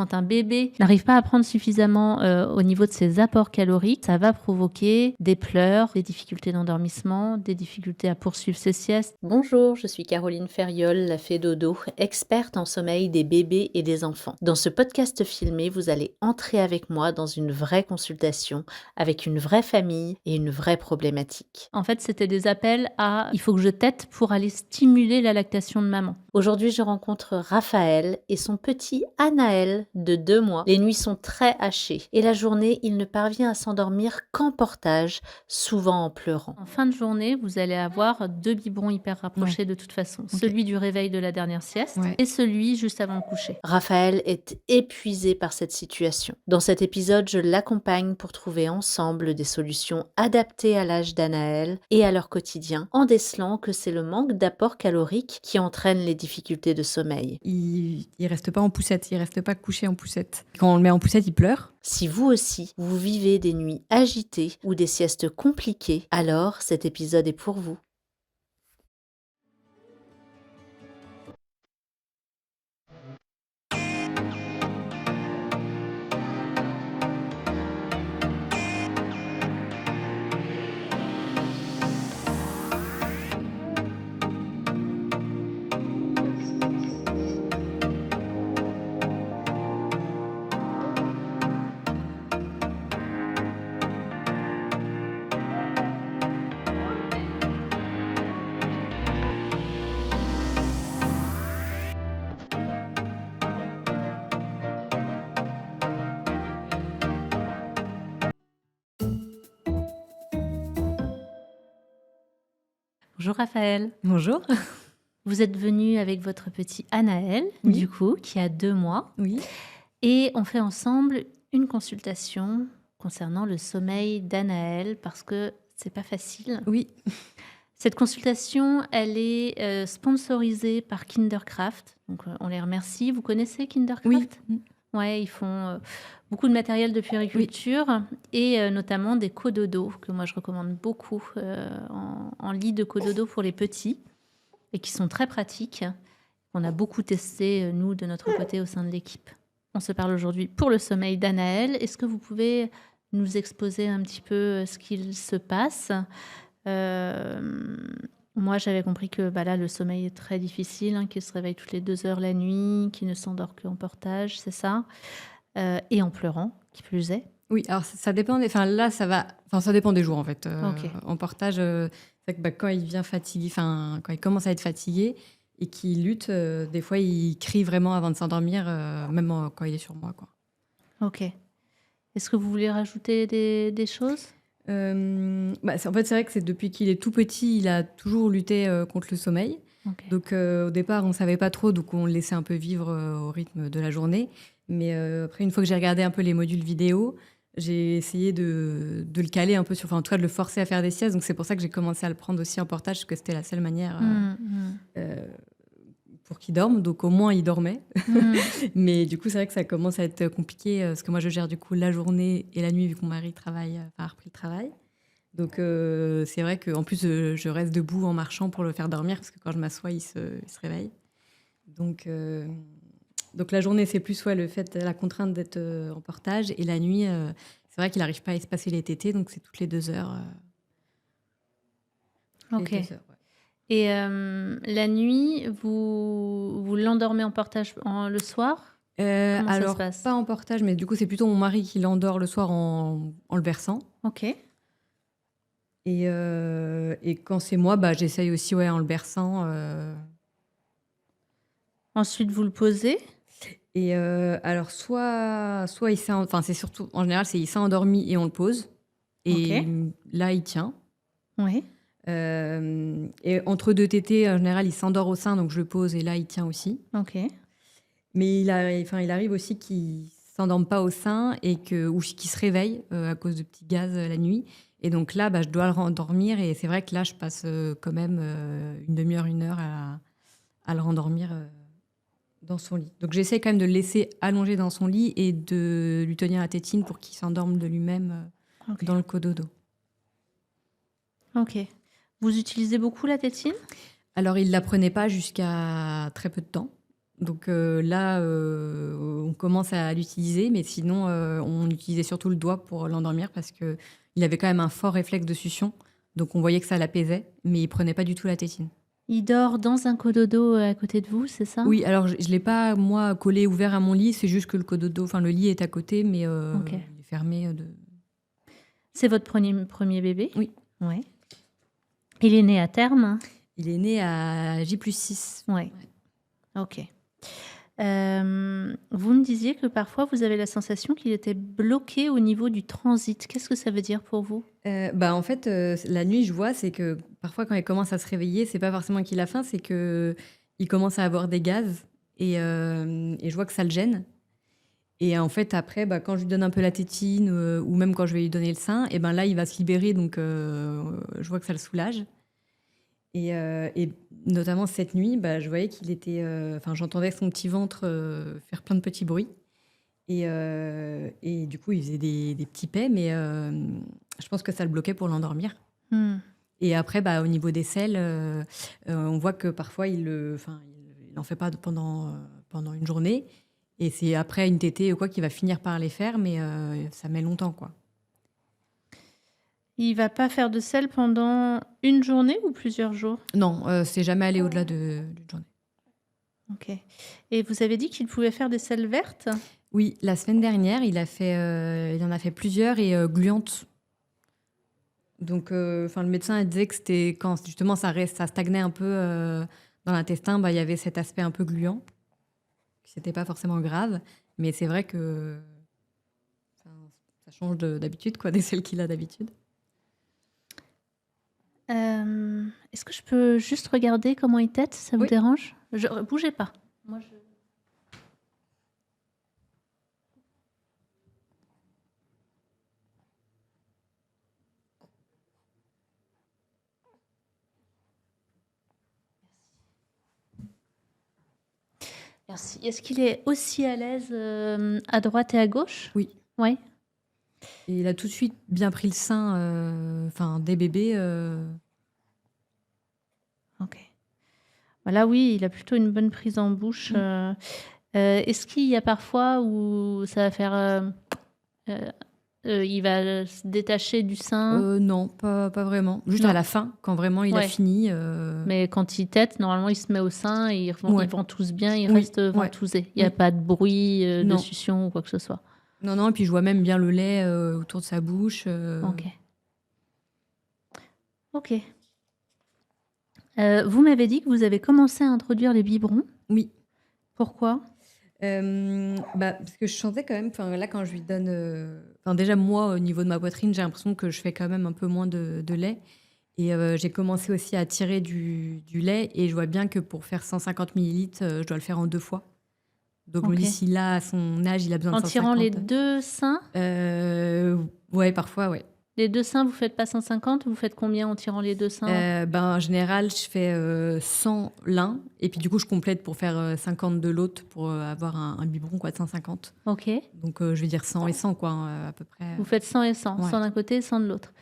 Quand un bébé n'arrive pas à prendre suffisamment au niveau de ses apports caloriques, ça va provoquer des pleurs, des difficultés d'endormissement, des difficultés à poursuivre ses siestes. Bonjour, je suis Caroline Ferriol, la fée dodo, experte en sommeil des bébés et des enfants. Dans ce podcast filmé, vous allez entrer avec moi dans une vraie consultation avec une vraie famille et une vraie problématique. En fait, c'était des appels à « il faut que je tète pour aller stimuler la lactation de maman ». Aujourd'hui, je rencontre Raphaël et son petit Anaël de 2 mois. Les nuits sont très hachées et la journée, il ne parvient à s'endormir qu'en portage, souvent en pleurant. En fin de journée, vous allez avoir 2 biberons hyper rapprochés de toute façon. Celui du réveil de la dernière sieste et celui juste avant le coucher. Raphaël est épuisé par cette situation. Dans cet épisode, je l'accompagne pour trouver ensemble des solutions adaptées à l'âge d'Anaël et à leur quotidien, en décelant que c'est le manque d'apport calorique qui entraîne les difficultés de sommeil. Il reste pas en poussette, il reste pas couché en poussette. Quand on le met en poussette, il pleure. Si vous aussi, vous vivez des nuits agitées ou des siestes compliquées, alors cet épisode est pour vous. Bonjour Raphaël. Bonjour. Vous êtes venu avec votre petit Anaël, du coup, qui a 2 mois. Oui. Et on fait ensemble une consultation concernant le sommeil d'Anaël parce que c'est pas facile. Oui. Cette consultation, elle est sponsorisée par Kindercraft. Donc, on les remercie. Vous connaissez Kindercraft ? Oui. Ouais, ils font beaucoup de matériel de puériculture et notamment des cododos que moi je recommande beaucoup en lit de cododo pour les petits et qui sont très pratiques. On a beaucoup testé, nous, de notre côté au sein de l'équipe. On se parle aujourd'hui pour le sommeil d'Anaël. Est-ce que vous pouvez nous exposer un petit peu ce qu'il se passe ? Moi, j'avais compris que là, le sommeil est très difficile, qu'il se réveille toutes les 2 heures la nuit, qu'il ne s'endort qu'en portage, c'est ça ? Et en pleurant, qui plus est. Oui, alors ça dépend là, ça dépend des jours, en fait. Ok. En portage, c'est que quand il vient fatigué, quand il commence à être fatigué et qu'il lutte, des fois, il crie vraiment avant de s'endormir, même quand il est sur moi, quoi. Ok. Est-ce que vous voulez rajouter des choses ? En fait, c'est vrai que c'est depuis qu'il est tout petit, il a toujours lutté contre le sommeil. Ok. Donc, au départ, on ne savait pas trop, donc on le laissait un peu vivre au rythme de la journée. Mais après, une fois que j'ai regardé un peu les modules vidéo, j'ai essayé de le caler un peu en tout cas de le forcer à faire des siestes. Donc, c'est pour ça que j'ai commencé à le prendre aussi en portage, parce que c'était la seule manière pour qu'il dorme. Donc, au moins, il dormait. Mais du coup, c'est vrai que ça commence à être compliqué, parce que moi, je gère du coup la journée et la nuit, vu que mon mari a repris le travail. Donc, c'est vrai qu'en plus, je reste debout en marchant pour le faire dormir, parce que quand je m'assois, il se réveille. Donc, la journée, c'est plus la contrainte d'être en portage. Et la nuit, c'est vrai qu'il n'arrive pas à espacer les tétés, donc c'est toutes les 2 heures. Ok. Et la nuit, vous l'endormez en portage le soir ? Comment Alors, ça se passe ? pas en portage, mais du coup, c'est plutôt mon mari qui l'endort le soir en le berçant. Ok. Et quand c'est moi, j'essaye aussi en le berçant. Ensuite, vous le posez ? Et alors, soit il s'est... c'est surtout... En général, il s'est endormi et on le pose. Et là, il tient. Oui. Et entre 2 tétés, en général, il s'endort au sein, donc je le pose et là, il tient aussi. Ok. Mais il arrive aussi qu'il ne s'endorme pas au sein ou qu'il se réveille à cause de petits gaz la nuit. Et donc là, je dois le rendormir. Et c'est vrai que là, je passe quand même une demi-heure, 1 heure à le rendormir dans son lit. Donc j'essaie quand même de le laisser allonger dans son lit et de lui tenir la tétine pour qu'il s'endorme de lui-même dans le cododo. Ok. Vous utilisez beaucoup la tétine ? Alors, il ne la prenait pas jusqu'à très peu de temps. Donc là, on commence à l'utiliser, mais sinon, on utilisait surtout le doigt pour l'endormir parce qu'il avait quand même un fort réflexe de succion. Donc on voyait que ça l'apaisait, mais il prenait pas du tout la tétine. Il dort dans un cododo à côté de vous, c'est ça? Oui, alors je l'ai pas, moi, collé ouvert à mon lit, c'est juste que le cododo, enfin le lit est à côté, mais Ok. il est fermé. C'est votre premier bébé? Oui. Ouais. Il est né à terme? Il est né à J+6. Ouais. Ok. Vous me disiez que parfois vous avez la sensation qu'il était bloqué au niveau du transit. Qu'est-ce que ça veut dire pour vous? En fait, la nuit, je vois, c'est que parfois quand il commence à se réveiller, c'est pas forcément qu'il a faim, c'est que il commence à avoir des gaz et je vois que ça le gêne. Et en fait, après, quand je lui donne un peu la tétine ou même quand je vais lui donner le sein, et ben là, il va se libérer, donc je vois que ça le soulage. Et notamment cette nuit, je voyais qu'il était, j'entendais son petit ventre faire plein de petits bruits. Et du coup, il faisait des petits pets, mais je pense que ça le bloquait pour l'endormir. Et après, au niveau des selles, on voit que parfois, il n'en fait pas pendant une journée. Et c'est après une tétée ou quoi qu'il va finir par les faire, mais ça met longtemps, quoi. Il va pas faire de selle pendant une journée ou plusieurs jours? Non, c'est jamais allé au-delà d'une journée. Ok. Et vous avez dit qu'il pouvait faire des selles vertes? Oui, la semaine dernière, il en a fait plusieurs et gluantes. Donc, le médecin disait que c'était quand justement ça stagnait un peu dans l'intestin, il y avait cet aspect un peu gluant. C'était pas forcément grave, mais c'est vrai que ça change d'habitude, quoi, des selles qu'il a d'habitude. Est-ce que je peux juste regarder comment il tète? Ça vous dérange? Bougez pas. Moi, Merci. Est-ce qu'il est aussi à l'aise à droite et à gauche? Oui. Ouais. Et il a tout de suite bien pris le sein, des bébés. Ok. Voilà, oui, il a plutôt une bonne prise en bouche. Est-ce qu'il y a parfois où ça va faire... il va se détacher du sein? Non, pas vraiment. Juste Non. à la fin, quand vraiment il a fini. Mais quand il tète, normalement, il se met au sein et il ventouse bien, il reste ventousé. Il n'y a pas de bruit de succion ou quoi que ce soit. Non, et puis je vois même bien le lait autour de sa bouche. Ok. Vous m'avez dit que vous avez commencé à introduire les biberons. Oui. Pourquoi? Parce que je sentais quand même, là quand je lui donne... déjà moi, au niveau de ma poitrine, j'ai l'impression que je fais quand même un peu moins de lait. Et j'ai commencé aussi à tirer du lait et je vois bien que pour faire 150 millilitres, je dois le faire en 2 fois. Donc je me dis, si là, à son âge, il a besoin de 150... En tirant les 2 seins? Ouais, parfois, ouais. Les 2 seins, vous faites pas 150? Vous faites combien en tirant les 2 seins? En général, je fais 100 l'un. Et puis du coup, je complète pour faire 50 de l'autre pour avoir un biberon de 150. Ok. Donc je vais dire 100 et 100, à peu près. Vous faites 100 et 100, 100 d'un côté et 100 de l'autre.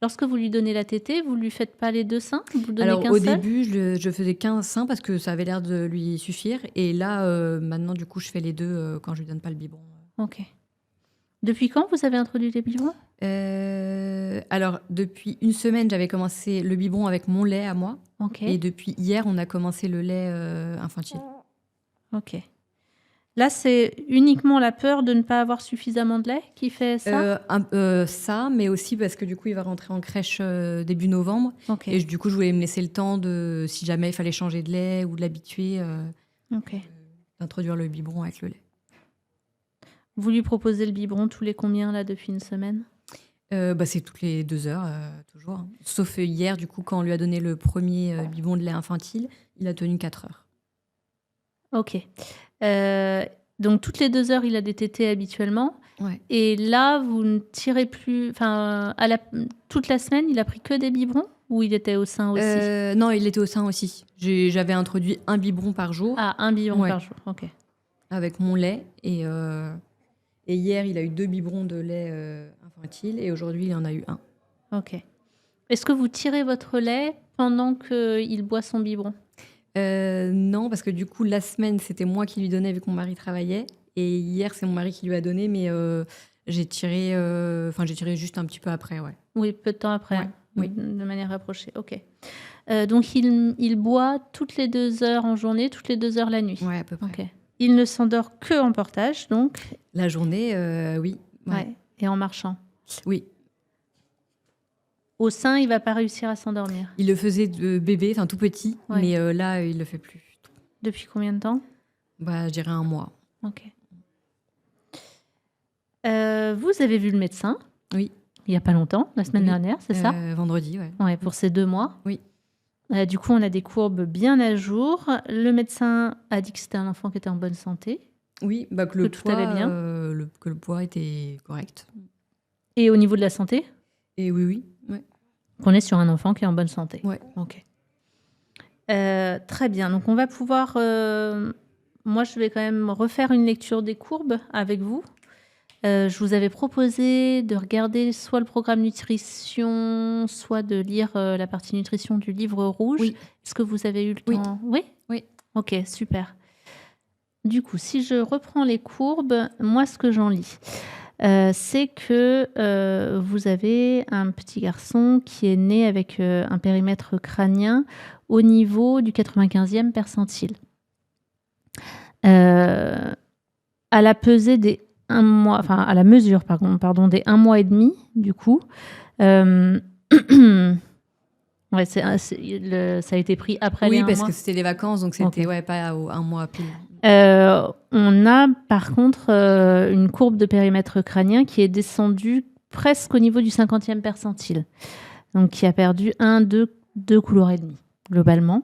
Lorsque vous lui donnez la tétée, vous lui faites pas les 2 seins? Vous donnez Alors qu'un au seul? début, je faisais 15 seins parce que ça avait l'air de lui suffire. Et là, maintenant, du coup, je fais les 2 quand je lui donne pas le biberon. Ok. Depuis quand vous avez introduit les biberons? Alors, depuis une semaine, j'avais commencé le biberon avec mon lait à moi. Ok. Et depuis hier, on a commencé le lait infantile. Ok. Là, c'est uniquement la peur de ne pas avoir suffisamment de lait qui fait ça? Ça, mais aussi parce que du coup, il va rentrer en crèche début novembre. Ok. Et du coup, je voulais me laisser le temps de, si jamais il fallait changer de lait ou de l'habituer, d'introduire le biberon avec le lait. Vous lui proposez le biberon tous les combien, là, depuis une semaine? C'est toutes les 2 heures, toujours. Hein. Sauf hier, du coup, quand on lui a donné le premier biberon de lait infantile, il a tenu 4 heures. Ok. Donc, toutes les 2 heures, il a des tétées habituellement. Ouais. Et là, vous ne tirez plus... Enfin, toute la semaine, il a pris que des biberons? Ou il était au sein aussi? Non, il était au sein aussi. J'avais introduit un biberon par jour. Ah, un biberon par jour, ok. Avec mon lait. Et hier, il a eu 2 biberons de lait infantile. Et aujourd'hui, il en a eu 1. Ok. Est-ce que vous tirez votre lait pendant qu'il boit son biberon? Non, parce que du coup, la semaine, c'était moi qui lui donnais vu que mon mari travaillait. Et hier, c'est mon mari qui lui a donné, mais j'ai tiré juste un petit peu après, ouais. Oui, peu de temps après, Ouais, oui. de manière rapprochée. Ok. Donc, il boit toutes les 2 heures en journée, toutes les 2 heures la nuit. Ouais, à peu près. Ok. Il ne s'endort que en portage, donc. La journée, oui. Ouais. Et en marchant. Oui. Au sein, il va pas réussir à s'endormir. Il le faisait de bébé, enfin tout petit, Ouais. mais là, il le fait plus. Depuis combien de temps? Je dirais 1 mois. Ok. Vous avez vu le médecin? Oui. Il y a pas longtemps, la semaine dernière, c'est ça? Vendredi, ouais. Ouais, pour ces 2 mois. Oui. Du coup, on a des courbes bien à jour. Le médecin a dit que c'était un enfant qui était en bonne santé. Oui, que tout allait bien. Que le poids était correct. Et au niveau de la santé? Et oui. Ouais. Qu'on est sur un enfant qui est en bonne santé. Ouais. Ok. Très bien. Donc, on va pouvoir... moi, je vais quand même refaire une lecture des courbes avec vous. Je vous avais proposé de regarder soit le programme nutrition, soit de lire la partie nutrition du livre rouge. Oui. Est-ce que vous avez eu le temps? Oui. Oui. Ok, super. Du coup, si je reprends les courbes, moi, ce que j'en lis, c'est que vous avez un petit garçon qui est né avec un périmètre crânien au niveau du 95e percentile. À la pesée des 1 mois, enfin à la mesure, pardon, des 1 mois et demi, du coup. Ouais, ça a été pris après les 1 mois. Oui, parce que c'était les vacances, donc c'était pas au 1 mois pile. On a par contre une courbe de périmètre crânien qui est descendue presque au niveau du 50e percentile. Donc qui a perdu 2 couloirs et demi, globalement.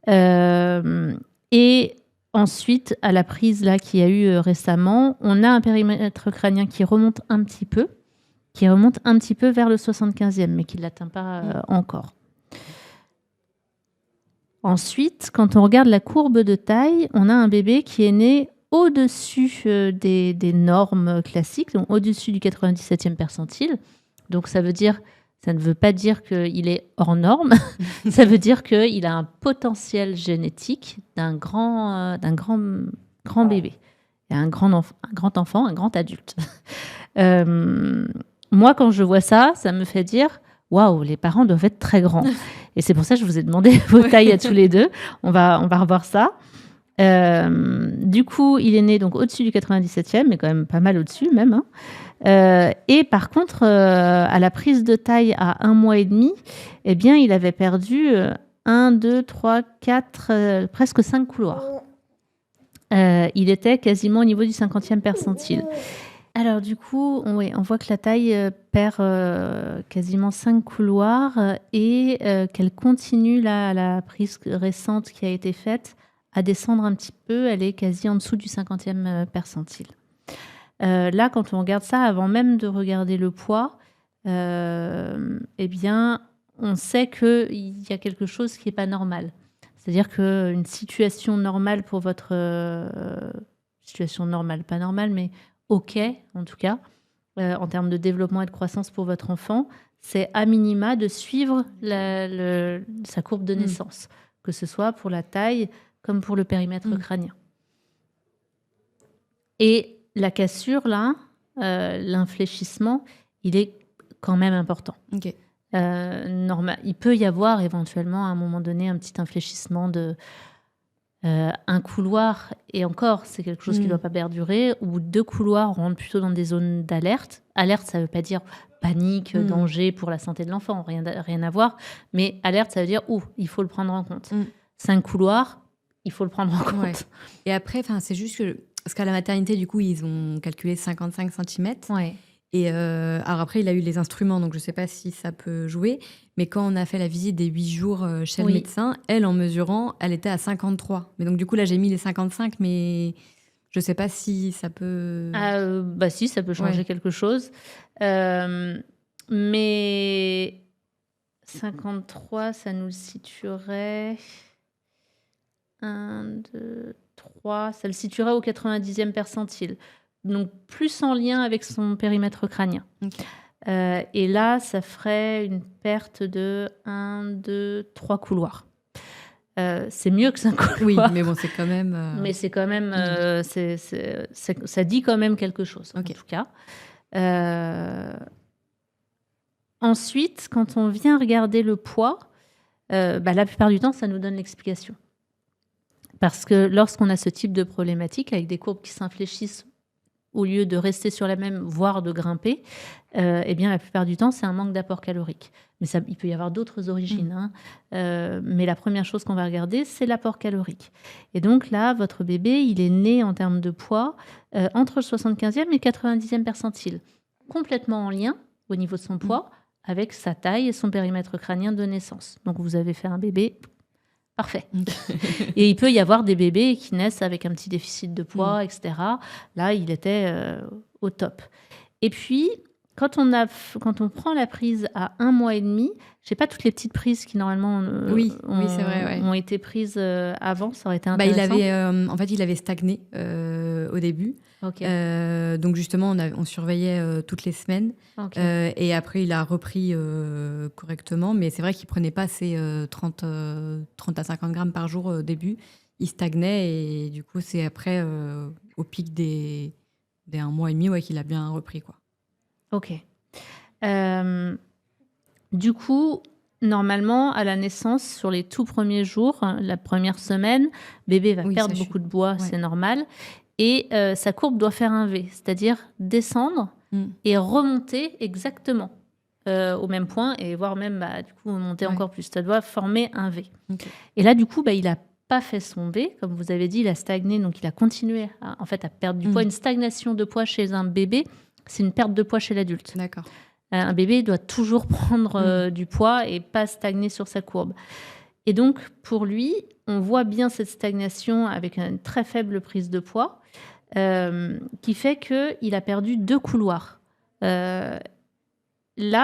Et ensuite, à la prise là qu'il y a eu récemment, on a un périmètre crânien qui remonte un petit peu vers le 75e, mais qui ne l'atteint pas encore. Ensuite, quand on regarde la courbe de taille, on a un bébé qui est né au-dessus des normes classiques, donc au-dessus du 97e percentile. Donc ça ne veut pas dire qu'il est hors norme, ça veut dire qu'il a un potentiel génétique d'un grand bébé, un grand enfant, un grand adulte. Moi, quand je vois ça, ça me fait dire « Waouh, les parents doivent être très grands ». Et c'est pour ça que je vous ai demandé vos tailles à tous les deux. On va revoir ça. Du coup, il est né donc au-dessus du 97e, mais quand même pas mal au-dessus même. Hein. Et par contre, à la prise de taille à 1 mois et demi, eh bien, il avait perdu 1, 2, 3, 4, presque 5 couloirs. Il était quasiment au niveau du 50e percentile. Alors du coup, on voit que la taille perd quasiment 5 couloirs et qu'elle continue là, à la prise récente qui a été faite à descendre un petit peu. Elle est quasi en dessous du 50e percentile. Là, quand on regarde ça, avant même de regarder le poids, eh bien, on sait qu'il y a quelque chose qui n'est pas normal. C'est-à-dire qu'une situation normale pour votre... situation normale, pas normale, mais OK, en tout cas, en termes de développement et de croissance pour votre enfant, c'est à minima de suivre sa courbe de naissance, que ce soit pour la taille comme pour le périmètre crânien. Et la cassure, là, l'infléchissement, il est quand même important. Ok. Normal. Il peut y avoir éventuellement à un moment donné un petit infléchissement de... un couloir, et encore, c'est quelque chose qui ne doit pas perdurer, ou 2 couloirs, on rentre plutôt dans des zones d'alerte. Alerte, ça ne veut pas dire panique, danger pour la santé de l'enfant, rien à voir. Mais alerte, ça veut dire, il faut le prendre en compte. 5 couloirs, il faut le prendre en compte. Ouais. Et après, c'est juste que... Parce qu'à la maternité, du coup, ils ont calculé 55 cm. Ouais. Et alors après, il a eu les instruments, donc je ne sais pas si ça peut jouer. Mais quand on a fait la visite des 8 jours chez le médecin, elle, en mesurant, elle était à 53. Mais donc du coup, là, j'ai mis les 55, mais je ne sais pas si ça peut... Si, ça peut changer quelque chose. Mais 53, ça nous situerait... 1, 2, 3... Ça le situerait au 90e percentile. Donc, plus en lien avec son périmètre crânien. Okay. Et là, ça ferait une perte de 1, 2, 3 couloirs. C'est mieux que 5 couloirs. Oui, mais bon, c'est quand même... Mais c'est quand même, ça dit quand même quelque chose, en tout cas. Ensuite, quand on vient regarder le poids, la plupart du temps, ça nous donne l'explication. Parce que lorsqu'on a ce type de problématique, avec des courbes qui s'infléchissent au lieu de rester sur la même, voire de grimper, eh bien, la plupart du temps, c'est un manque d'apport calorique. Mais il peut y avoir d'autres origines. Mais la première chose qu'on va regarder, c'est l'apport calorique. Et donc là, votre bébé, il est né en termes de poids entre le 75e et 90e percentile. Complètement en lien, au niveau de son poids, avec sa taille et son périmètre crânien de naissance. Donc, vous avez fait un bébé parfait. Et il peut y avoir des bébés qui naissent avec un petit déficit de poids, etc. Là, il était au top. Et puis, quand on prend la prise à 1 mois et demi, je sais pas toutes les petites prises qui normalement c'est vrai, ont été prises avant, ça aurait été intéressant. Il avait stagné au début. Donc justement, on surveillait toutes les semaines. Et après, il a repris correctement. Mais c'est vrai qu'il prenait pas ses 30 à 50 grammes par jour au début. Il stagnait et du coup, c'est après, au pic des 1 mois et demi, qu'il a bien repris, quoi. Ok. Du coup, normalement, à la naissance, sur les tout premiers jours, la première semaine, bébé va perdre beaucoup de poids, c'est normal. Et sa courbe doit faire un V, c'est-à-dire descendre et remonter exactement au même point, et voire même du coup, monter encore plus. Ça doit former un V. Et là, du coup, il n'a pas fait son V. Comme vous avez dit, il a stagné, donc il a continué à perdre du poids. Une stagnation de poids chez un bébé, c'est une perte de poids chez l'adulte. D'accord. Un bébé doit toujours prendre du poids et pas stagner sur sa courbe. Et donc, pour lui, on voit bien cette stagnation avec une très faible prise de poids qui fait qu'il a perdu 2 couloirs. Là,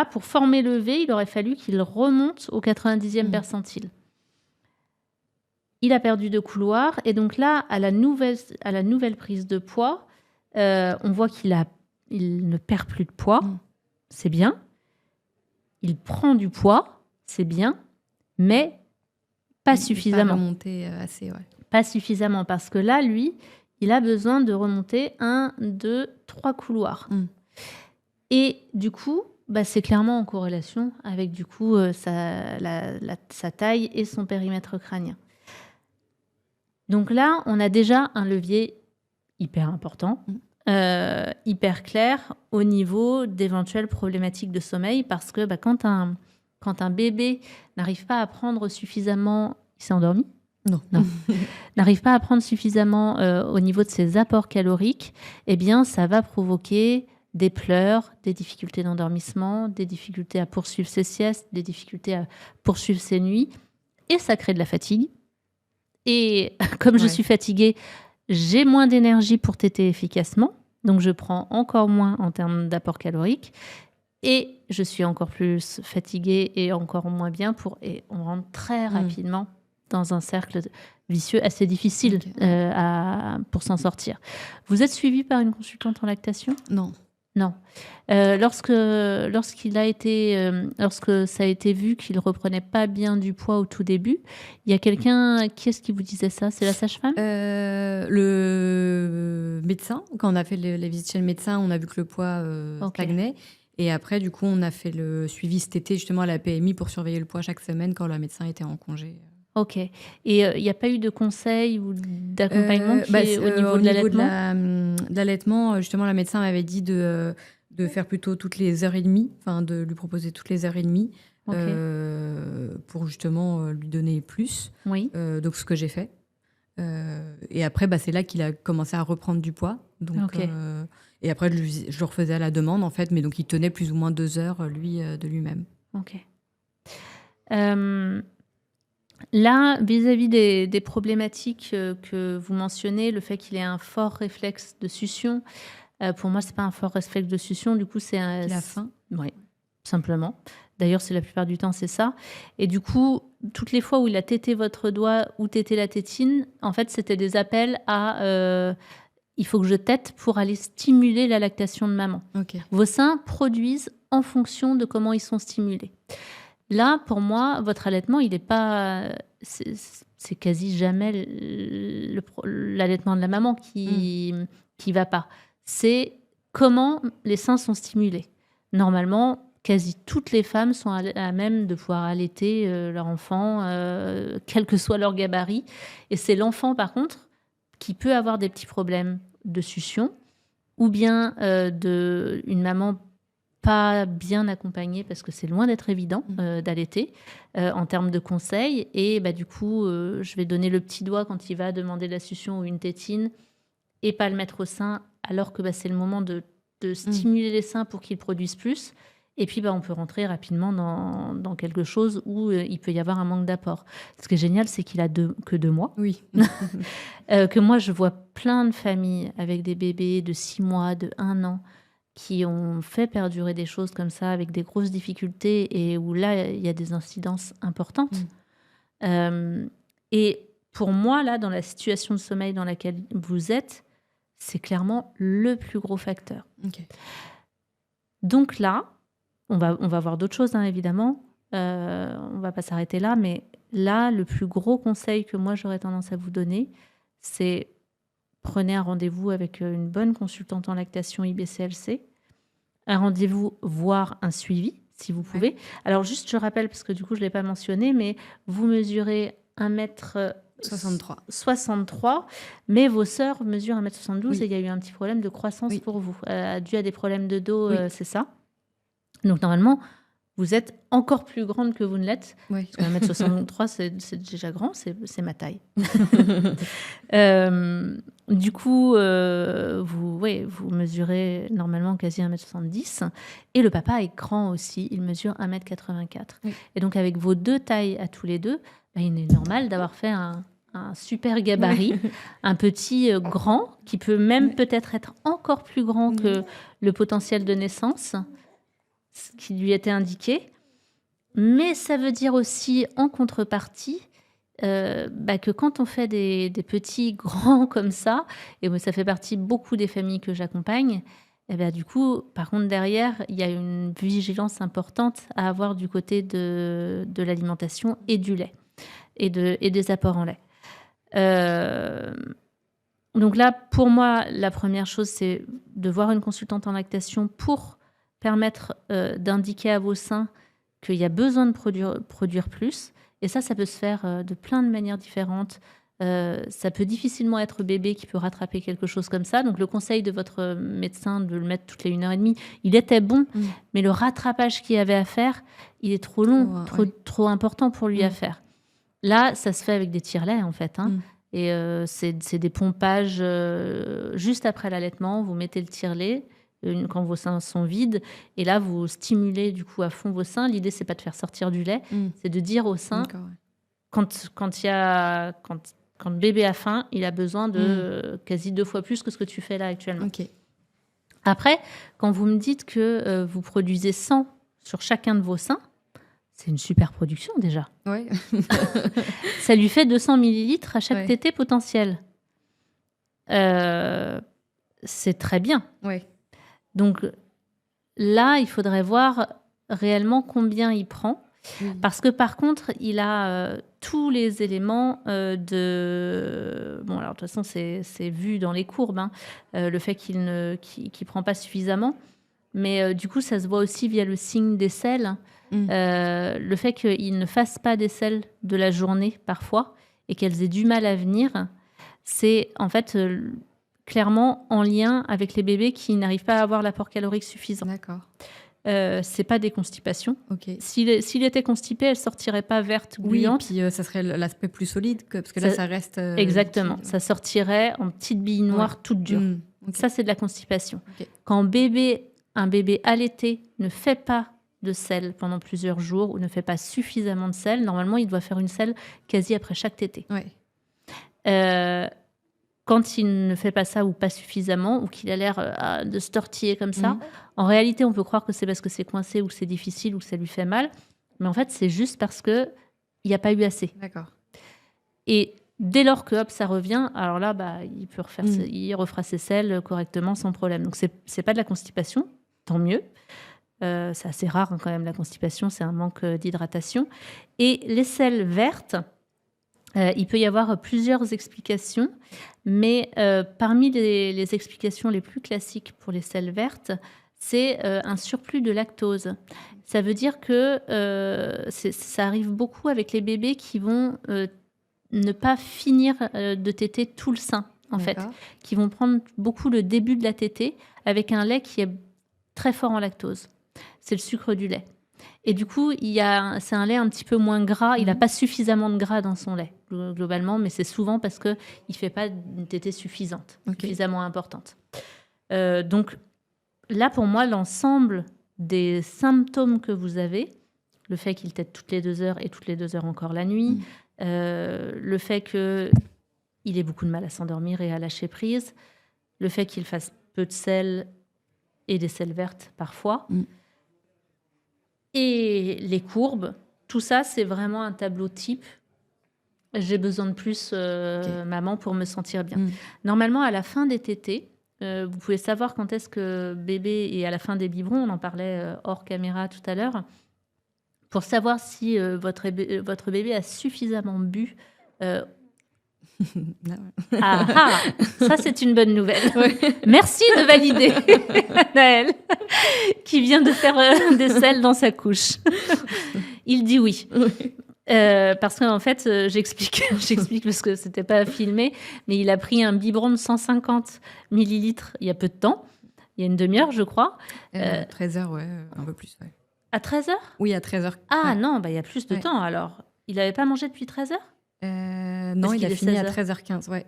pour former le V, il aurait fallu qu'il remonte au 90e percentile. Il a perdu 2 couloirs. Et donc là, à la nouvelle prise de poids, on voit qu'il ne perd plus de poids. C'est bien. Il prend du poids. C'est bien. Mais pas suffisamment. Pas remonter assez, Pas suffisamment, parce que là, lui, il a besoin de remonter 1, 2, 3 couloirs. Et du coup, c'est clairement en corrélation avec du coup sa taille et son périmètre crânien. Donc là, on a déjà un levier hyper important, hyper clair au niveau d'éventuelles problématiques de sommeil, parce que quand un bébé n'arrive pas à prendre suffisamment... Il s'est endormi ? Non. N'arrive pas à prendre suffisamment au niveau de ses apports caloriques, eh bien, ça va provoquer des pleurs, des difficultés d'endormissement, des difficultés à poursuivre ses siestes, des difficultés à poursuivre ses nuits. Et ça crée de la fatigue. Et comme je suis fatiguée, j'ai moins d'énergie pour téter efficacement. Donc, je prends encore moins en termes d'apport calorique. Et je suis encore plus fatiguée et encore moins bien et on rentre très rapidement dans un cercle vicieux assez difficile pour s'en sortir. Vous êtes suivi par une consultante en lactation ? Non. Lorsque ça a été vu qu'il reprenait pas bien du poids au tout début, il y a quelqu'un, qui est-ce qui vous disait ça ? C'est la sage-femme ? Le médecin. Quand on a fait les visites chez le médecin, on a vu que le poids stagnait. Et après, du coup, on a fait le suivi cet été justement à la PMI pour surveiller le poids chaque semaine quand le médecin était en congé. Ok. Et il n'y a pas eu de conseils ou d'accompagnement au niveau de l'allaitement, justement, la médecin m'avait dit de faire plutôt toutes les heures et demie, de lui proposer toutes les heures et demie pour justement lui donner plus. Oui. Donc, ce que j'ai fait. Et après, c'est là qu'il a commencé à reprendre du poids. Donc, et après, je le refaisais à la demande, en fait. Mais donc, il tenait plus ou moins 2 heures, lui, de lui-même. Ok. Là, vis-à-vis des problématiques que vous mentionnez, le fait qu'il ait un fort réflexe de succion, pour moi, c'est pas un fort réflexe de succion. Du coup, c'est la faim. Oui, simplement. D'ailleurs, c'est la plupart du temps, c'est ça. Et du coup, toutes les fois où il a tété votre doigt ou tété la tétine, en fait, c'était des appels à il faut que je tète pour aller stimuler la lactation de maman. Vos seins produisent en fonction de comment ils sont stimulés. Là, pour moi, votre allaitement, il n'est pas... c'est quasi jamais l'allaitement de la maman qui va pas. C'est comment les seins sont stimulés. Normalement, quasi toutes les femmes sont à même de pouvoir allaiter leur enfant, quel que soit leur gabarit. Et c'est l'enfant, par contre, qui peut avoir des petits problèmes de succion ou bien une maman pas bien accompagnée, parce que c'est loin d'être évident d'allaiter en termes de conseils. Et du coup, je vais donner le petit doigt quand il va demander de la succion ou une tétine et pas le mettre au sein, alors que c'est le moment de stimuler les seins pour qu'ils produisent plus. Et puis, on peut rentrer rapidement dans quelque chose où il peut y avoir un manque d'apport. Ce qui est génial, c'est qu'il a que 2 mois. Oui. Que moi, je vois plein de familles avec des bébés de 6 mois, de 1 an, qui ont fait perdurer des choses comme ça avec des grosses difficultés et où là, il y a des incidences importantes. Et pour moi, là, dans la situation de sommeil dans laquelle vous êtes, c'est clairement le plus gros facteur. Okay. Donc là, on va voir d'autres choses, hein, évidemment. On ne va pas s'arrêter là, mais là, le plus gros conseil que moi, j'aurais tendance à vous donner, c'est prenez un rendez-vous avec une bonne consultante en lactation IBCLC, un rendez-vous, voire un suivi, si vous pouvez. Ouais. Alors, juste, je rappelle, parce que du coup, je ne l'ai pas mentionné, mais vous mesurez 1m63, mais vos sœurs mesurent 1m72 et il y a eu un petit problème de croissance pour vous, dû à des problèmes de dos, c'est ça. Donc, normalement, vous êtes encore plus grande que vous ne l'êtes. Oui. Parce qu'un 1m63, c'est déjà grand, c'est ma taille. Du coup, vous mesurez normalement quasi 1m70. Et le papa est grand aussi, il mesure 1m84. Oui. Et donc, avec vos 2 tailles à tous les deux, il est normal d'avoir fait un super gabarit, un petit grand, qui peut même peut-être être encore plus grand que le potentiel de naissance qui lui était indiqué. Mais ça veut dire aussi, en contrepartie, que quand on fait des petits grands comme ça, et ça fait partie beaucoup des familles que j'accompagne, et du coup, par contre, derrière, il y a une vigilance importante à avoir du côté de l'alimentation et du lait, et des apports en lait. Donc là, pour moi, la première chose, c'est de voir une consultante en lactation pour permettre d'indiquer à vos seins qu'il y a besoin de produire plus. Et ça peut se faire de plein de manières différentes. Ça peut difficilement être bébé qui peut rattraper quelque chose comme ça. Donc, le conseil de votre médecin de le mettre toutes les 1h30, il était bon, mais le rattrapage qu'il y avait à faire, il est trop long, trop important pour lui à faire. Là, ça se fait avec des tire-laits, en fait. Et c'est des pompages juste après l'allaitement. Vous mettez le tire-lait quand vos seins sont vides, et là vous stimulez du coup à fond vos seins. L'idée c'est pas de faire sortir du lait, c'est de dire au sein quand le bébé a faim, il a besoin de quasi 2 fois plus que ce que tu fais là actuellement. Okay. Après, quand vous me dites que vous produisez 100 sur chacun de vos seins, c'est une super production déjà. Ouais. Ça lui fait 200 millilitres à chaque tétée potentiel. C'est très bien. Ouais. Donc là, il faudrait voir réellement combien il prend. Parce que par contre, il a tous les éléments de... Bon, alors de toute façon, c'est vu dans les courbes, le fait qu'il ne prend pas suffisamment. Mais du coup, ça se voit aussi via le signe des selles. Le fait qu'il ne fasse pas des selles de la journée parfois et qu'elles aient du mal à venir, c'est en fait... clairement en lien avec les bébés qui n'arrivent pas à avoir l'apport calorique suffisant. D'accord. C'est pas des constipations. Okay. S'il était constipé, elle sortirait pas verte, gluante. Oui, puis ça serait l'aspect plus solide, parce que là, ça reste... exactement. Ça sortirait en petites billes noires toutes dures. Okay. Ça, c'est de la constipation. Okay. Quand un bébé allaité ne fait pas de selle pendant plusieurs jours ou ne fait pas suffisamment de selle, normalement, il doit faire une selle quasi après chaque tétée. Ouais. Quand il ne fait pas ça ou pas suffisamment, ou qu'il a l'air de se tortiller comme ça, en réalité, on peut croire que c'est parce que c'est coincé ou que c'est difficile ou que ça lui fait mal. Mais en fait, c'est juste parce qu'il n'y a pas eu assez. D'accord. Et dès lors que ça revient, alors là, il peut il refera ses selles correctement sans problème. Donc, c'est pas de la constipation, tant mieux. C'est assez rare quand même, la constipation, c'est un manque d'hydratation. Et les selles vertes, Il peut y avoir plusieurs explications, mais parmi les explications les plus classiques pour les selles vertes, c'est un surplus de lactose. Ça veut dire que ça arrive beaucoup avec les bébés qui vont ne pas finir de téter tout le sein, en fait, qui vont prendre beaucoup le début de la tétée avec un lait qui est très fort en lactose. C'est le sucre du lait. Et du coup, c'est un lait un petit peu moins gras. Il n'a pas suffisamment de gras dans son lait, globalement, mais c'est souvent parce qu'il ne fait pas une tétée suffisante, suffisamment importante. Donc là, pour moi, l'ensemble des symptômes que vous avez, le fait qu'il tète toutes les 2 heures et toutes les 2 heures encore la nuit, le fait qu'il ait beaucoup de mal à s'endormir et à lâcher prise, le fait qu'il fasse peu de sel et des selles vertes parfois, et les courbes, tout ça, c'est vraiment un tableau type. J'ai besoin de plus, maman, pour me sentir bien. Normalement, à la fin des tétées, vous pouvez savoir quand est-ce que bébé est à la fin des biberons, on en parlait hors caméra tout à l'heure, pour savoir si votre bébé a suffisamment bu. Ça c'est une bonne nouvelle. Merci de valider, Naël, qui vient de faire des selles dans sa couche. Il dit oui. Parce qu'en fait, j'explique parce que c'était pas filmé, mais il a pris un biberon de 150 millilitres il y a peu de temps, il y a une demi-heure, je crois. 13 heures, ouais, un peu plus, ouais. À 13 heures ? Oui, à 13 heures. Ah non, il y a plus de temps alors. Il n'avait pas mangé depuis 13 heures ? Non, il a fini à 13h15, ouais.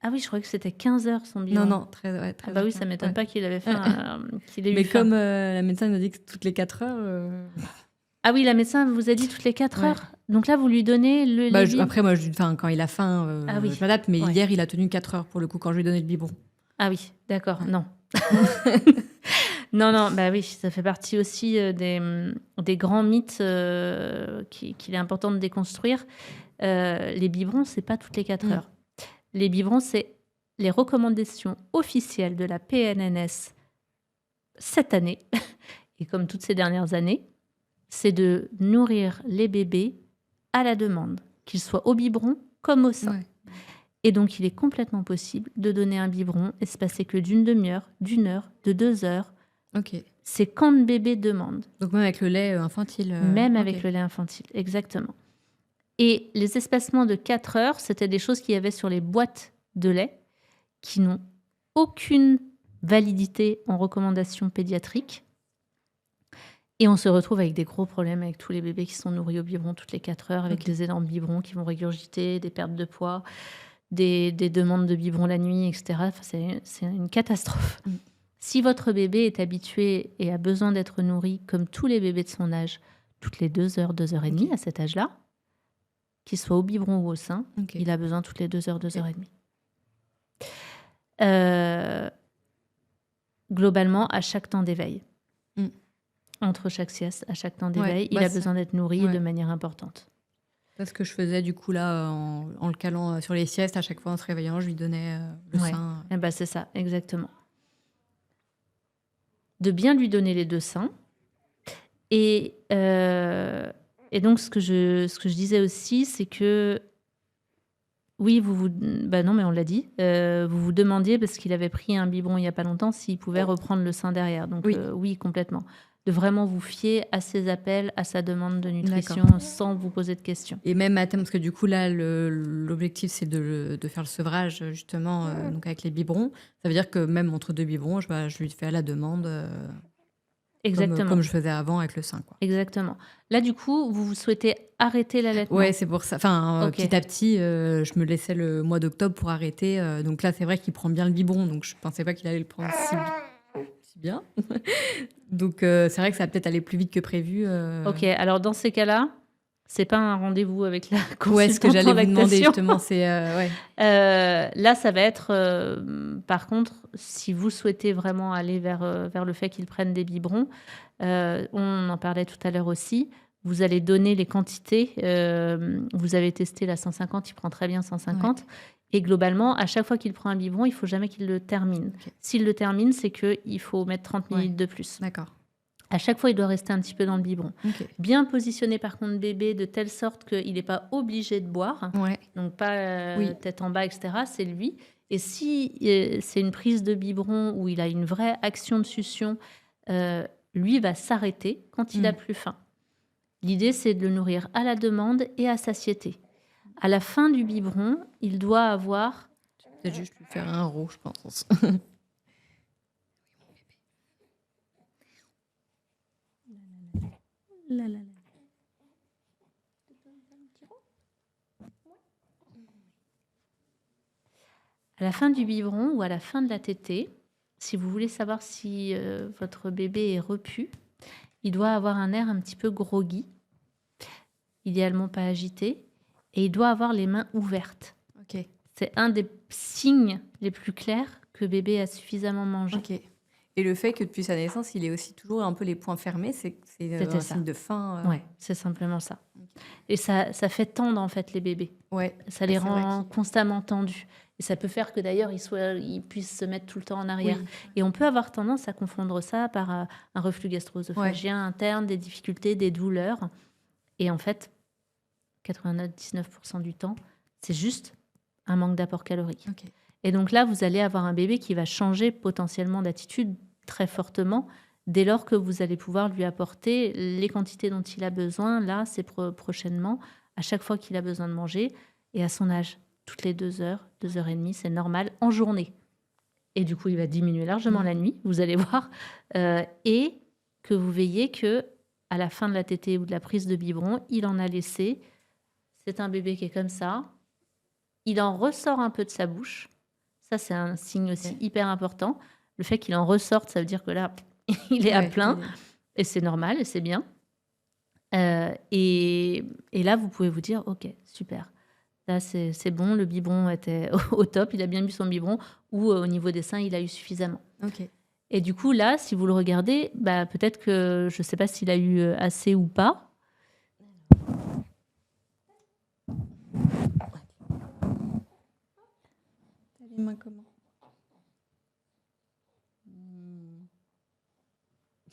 Ah oui, je croyais que c'était 15 heures son bilan. Non, 13h15. Ah bah oui, ça ne m'étonne pas qu'il avait fait qu'il ait eu Mais faim. comme la médecin nous dit que toutes les 4 heures... Ah oui, la médecin vous a dit toutes les 4 heures. Donc là, vous lui donnez le lait. Après, moi, quand il a faim, je m'adapte. Mais hier, il a tenu 4 heures pour le coup, quand je lui ai donné le biberon. Ah oui, d'accord, non. Non, bah oui, ça fait partie aussi des grands mythes qu'il est important de déconstruire. Les biberons, c'est pas toutes les 4 heures. Les biberons, c'est les recommandations officielles de la PNNS cette année, et comme toutes ces dernières années, c'est de nourrir les bébés à la demande, qu'ils soient au biberon comme au sein. Ouais. Et donc, il est complètement possible de donner un biberon espacé que d'une demi-heure, d'une heure, de 2 heures. C'est quand le bébé demande. Donc même avec le lait infantile. Même avec le lait infantile, exactement. Et les espacements de 4 heures, c'était des choses qu'il y avait sur les boîtes de lait qui n'ont aucune validité en recommandation pédiatrique. Et on se retrouve avec des gros problèmes avec tous les bébés qui sont nourris au biberon toutes les 4 heures, avec les énormes biberons qui vont régurgiter, des pertes de poids, des demandes de biberon la nuit, etc. Enfin, c'est une catastrophe. Si votre bébé est habitué et a besoin d'être nourri comme tous les bébés de son âge, toutes les 2 heures, 2 heures et demie à cet âge-là, qu'il soit au biberon ou au sein, il a besoin toutes les 2 heures, 2 heures et demie. Globalement, à chaque temps d'éveil. Entre chaque sieste, à chaque temps d'éveil, il a besoin d'être nourri de manière importante. C'est ce que je faisais du coup là, en le calant sur les siestes, à chaque fois en se réveillant, je lui donnais le sein. C'est ça, exactement. De bien lui donner les 2 seins. Et donc, ce que je disais aussi, c'est que, oui, non, mais on l'a dit, vous vous demandiez, parce qu'il avait pris un biberon il n'y a pas longtemps, s'il pouvait reprendre le sein derrière. Donc, oui, complètement. De vraiment vous fier à ses appels, à sa demande de nutrition, sans vous poser de questions. Et même à terme, parce que du coup, là, l'objectif, c'est de faire le sevrage, justement, donc avec les biberons. Ça veut dire que même entre 2 biberons, je lui fais à la demande... Exactement. Comme je faisais avant avec le sein, quoi. Exactement. Là, du coup, vous souhaitez arrêter l'allaitement ? Ouais, c'est pour ça. Enfin, petit à petit, je me laissais le mois d'octobre pour arrêter. Donc là, c'est vrai qu'il prend bien le biberon. Donc, je pensais pas qu'il allait le prendre si bien. Donc, c'est vrai que ça va peut-être aller plus vite que prévu. Ok, alors dans ces cas-là, c'est pas un rendez-vous avec la consultante. Ouais, ce que j'allais vous demander justement, c'est... là, ça va être... par contre, si vous souhaitez vraiment aller vers le fait qu'ils prennent des biberons, on en parlait tout à l'heure aussi, vous allez donner les quantités. Vous avez testé la 150, il prend très bien 150. Ouais. Et globalement, à chaque fois qu'il prend un biberon, il ne faut jamais qu'il le termine. Okay. S'il le termine, c'est qu'il faut mettre 30 minutes de plus. D'accord. À chaque fois, il doit rester un petit peu dans le biberon. Ok. Bien positionner par contre bébé de telle sorte qu'il n'est pas obligé de boire. Ouais. Donc pas Oui. tête en bas, etc. C'est lui. Et si c'est une prise de biberon où il a une vraie action de succion, lui va s'arrêter quand il a plus faim. L'idée, c'est de le nourrir à la demande et à satiété. À la fin du biberon, il doit avoir... Peut-être juste lui faire un roux, je pense. À la fin du biberon ou à la fin de la tétée, si vous voulez savoir si votre bébé est repu, il doit avoir un air un petit peu groggy, idéalement pas agité, et il doit avoir les mains ouvertes. Ok. C'est un des signes les plus clairs que bébé a suffisamment mangé. Ok. Et le fait que depuis sa naissance, il ait aussi toujours un peu les poings fermés, c'est un signe de faim. Ouais, c'est simplement ça. Et ça fait tendre en fait les bébés. Ouais. Ça les rend constamment tendus. Et ça peut faire que d'ailleurs ils puissent se mettre tout le temps en arrière. Oui. Et on peut avoir tendance à confondre ça par un reflux gastro-œsophagien interne, des difficultés, des douleurs. Et en fait, 99% du temps, c'est juste un manque d'apport calorique. Ok. Et donc là, vous allez avoir un bébé qui va changer potentiellement d'attitude très fortement dès lors que vous allez pouvoir lui apporter les quantités dont il a besoin. Là, c'est prochainement, à chaque fois qu'il a besoin de manger et à son âge. Toutes les 2 heures, 2 heures et demie, c'est normal en journée. Et du coup, il va diminuer largement la nuit, vous allez voir. Et que vous veillez que à la fin de la tétée ou de la prise de biberon, il en a laissé. C'est un bébé qui est comme ça. Il en ressort un peu de sa bouche. Ça, c'est un signe aussi hyper important. Le fait qu'il en ressorte, ça veut dire que là, il est à plein. Et c'est normal et c'est bien. Et là, vous pouvez vous dire, OK, super. Là, c'est bon, le biberon était au top. Il a bien bu son biberon. Ou au niveau des seins, il a eu suffisamment. Ok. Et du coup, là, si vous le regardez, bah, peut-être que je ne sais pas s'il a eu assez ou pas. T'as les mains comment?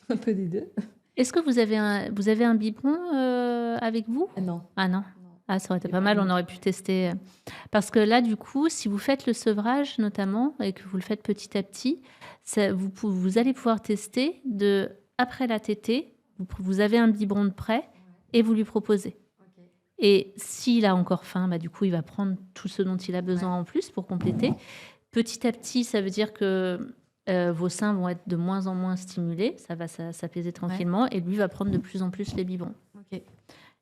Un peu des deux. Est-ce que vous avez un biberon avec vous? Non. Ah non. Ah, ça aurait été pas mal, on aurait pu tester. Parce que là, du coup, si vous faites le sevrage notamment et que vous le faites petit à petit, vous allez pouvoir tester après la tétée, vous avez un biberon de prêt et vous lui proposez. Et s'il a encore faim, bah, du coup, il va prendre tout ce dont il a besoin en plus pour compléter. Petit à petit, ça veut dire que vos seins vont être de moins en moins stimulés, ça va s'apaiser tranquillement, et lui va prendre de plus en plus les biberons. Ok.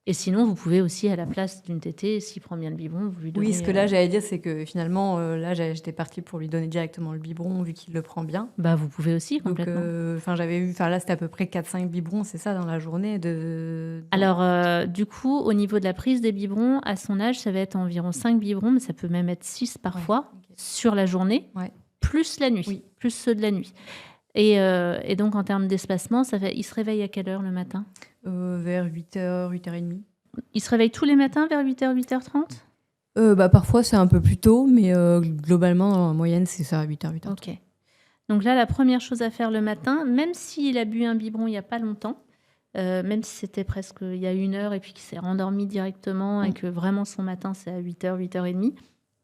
Et sinon, vous pouvez aussi, à la place d'une tétée, s'il prend bien le biberon, vous lui donnez... Oui, ce que là, j'allais dire, c'est que finalement, là, j'étais partie pour lui donner directement le biberon, vu qu'il le prend bien. Bah, vous pouvez aussi, complètement. Donc, j'avais eu... Là, c'était à peu près 4-5 biberons, c'est ça, dans la journée Alors, du coup, au niveau de la prise des biberons, à son âge, ça va être environ 5 biberons, mais ça peut même être 6 parfois, sur la journée, plus la nuit, plus ceux de la nuit. Et donc, en termes d'espacement, il se réveille à quelle heure le matin? Vers 8h, 8h30. Il se réveille tous les matins vers 8h, 8h30? Parfois, c'est un peu plus tôt, mais globalement, en moyenne, c'est ça, 8h, 8h30. Ok. Donc là, la première chose à faire le matin, même s'il a bu un biberon il n'y a pas longtemps, même si c'était presque il y a 1 heure et puis qu'il s'est rendormi directement et que vraiment son matin, c'est à 8h, 8h30,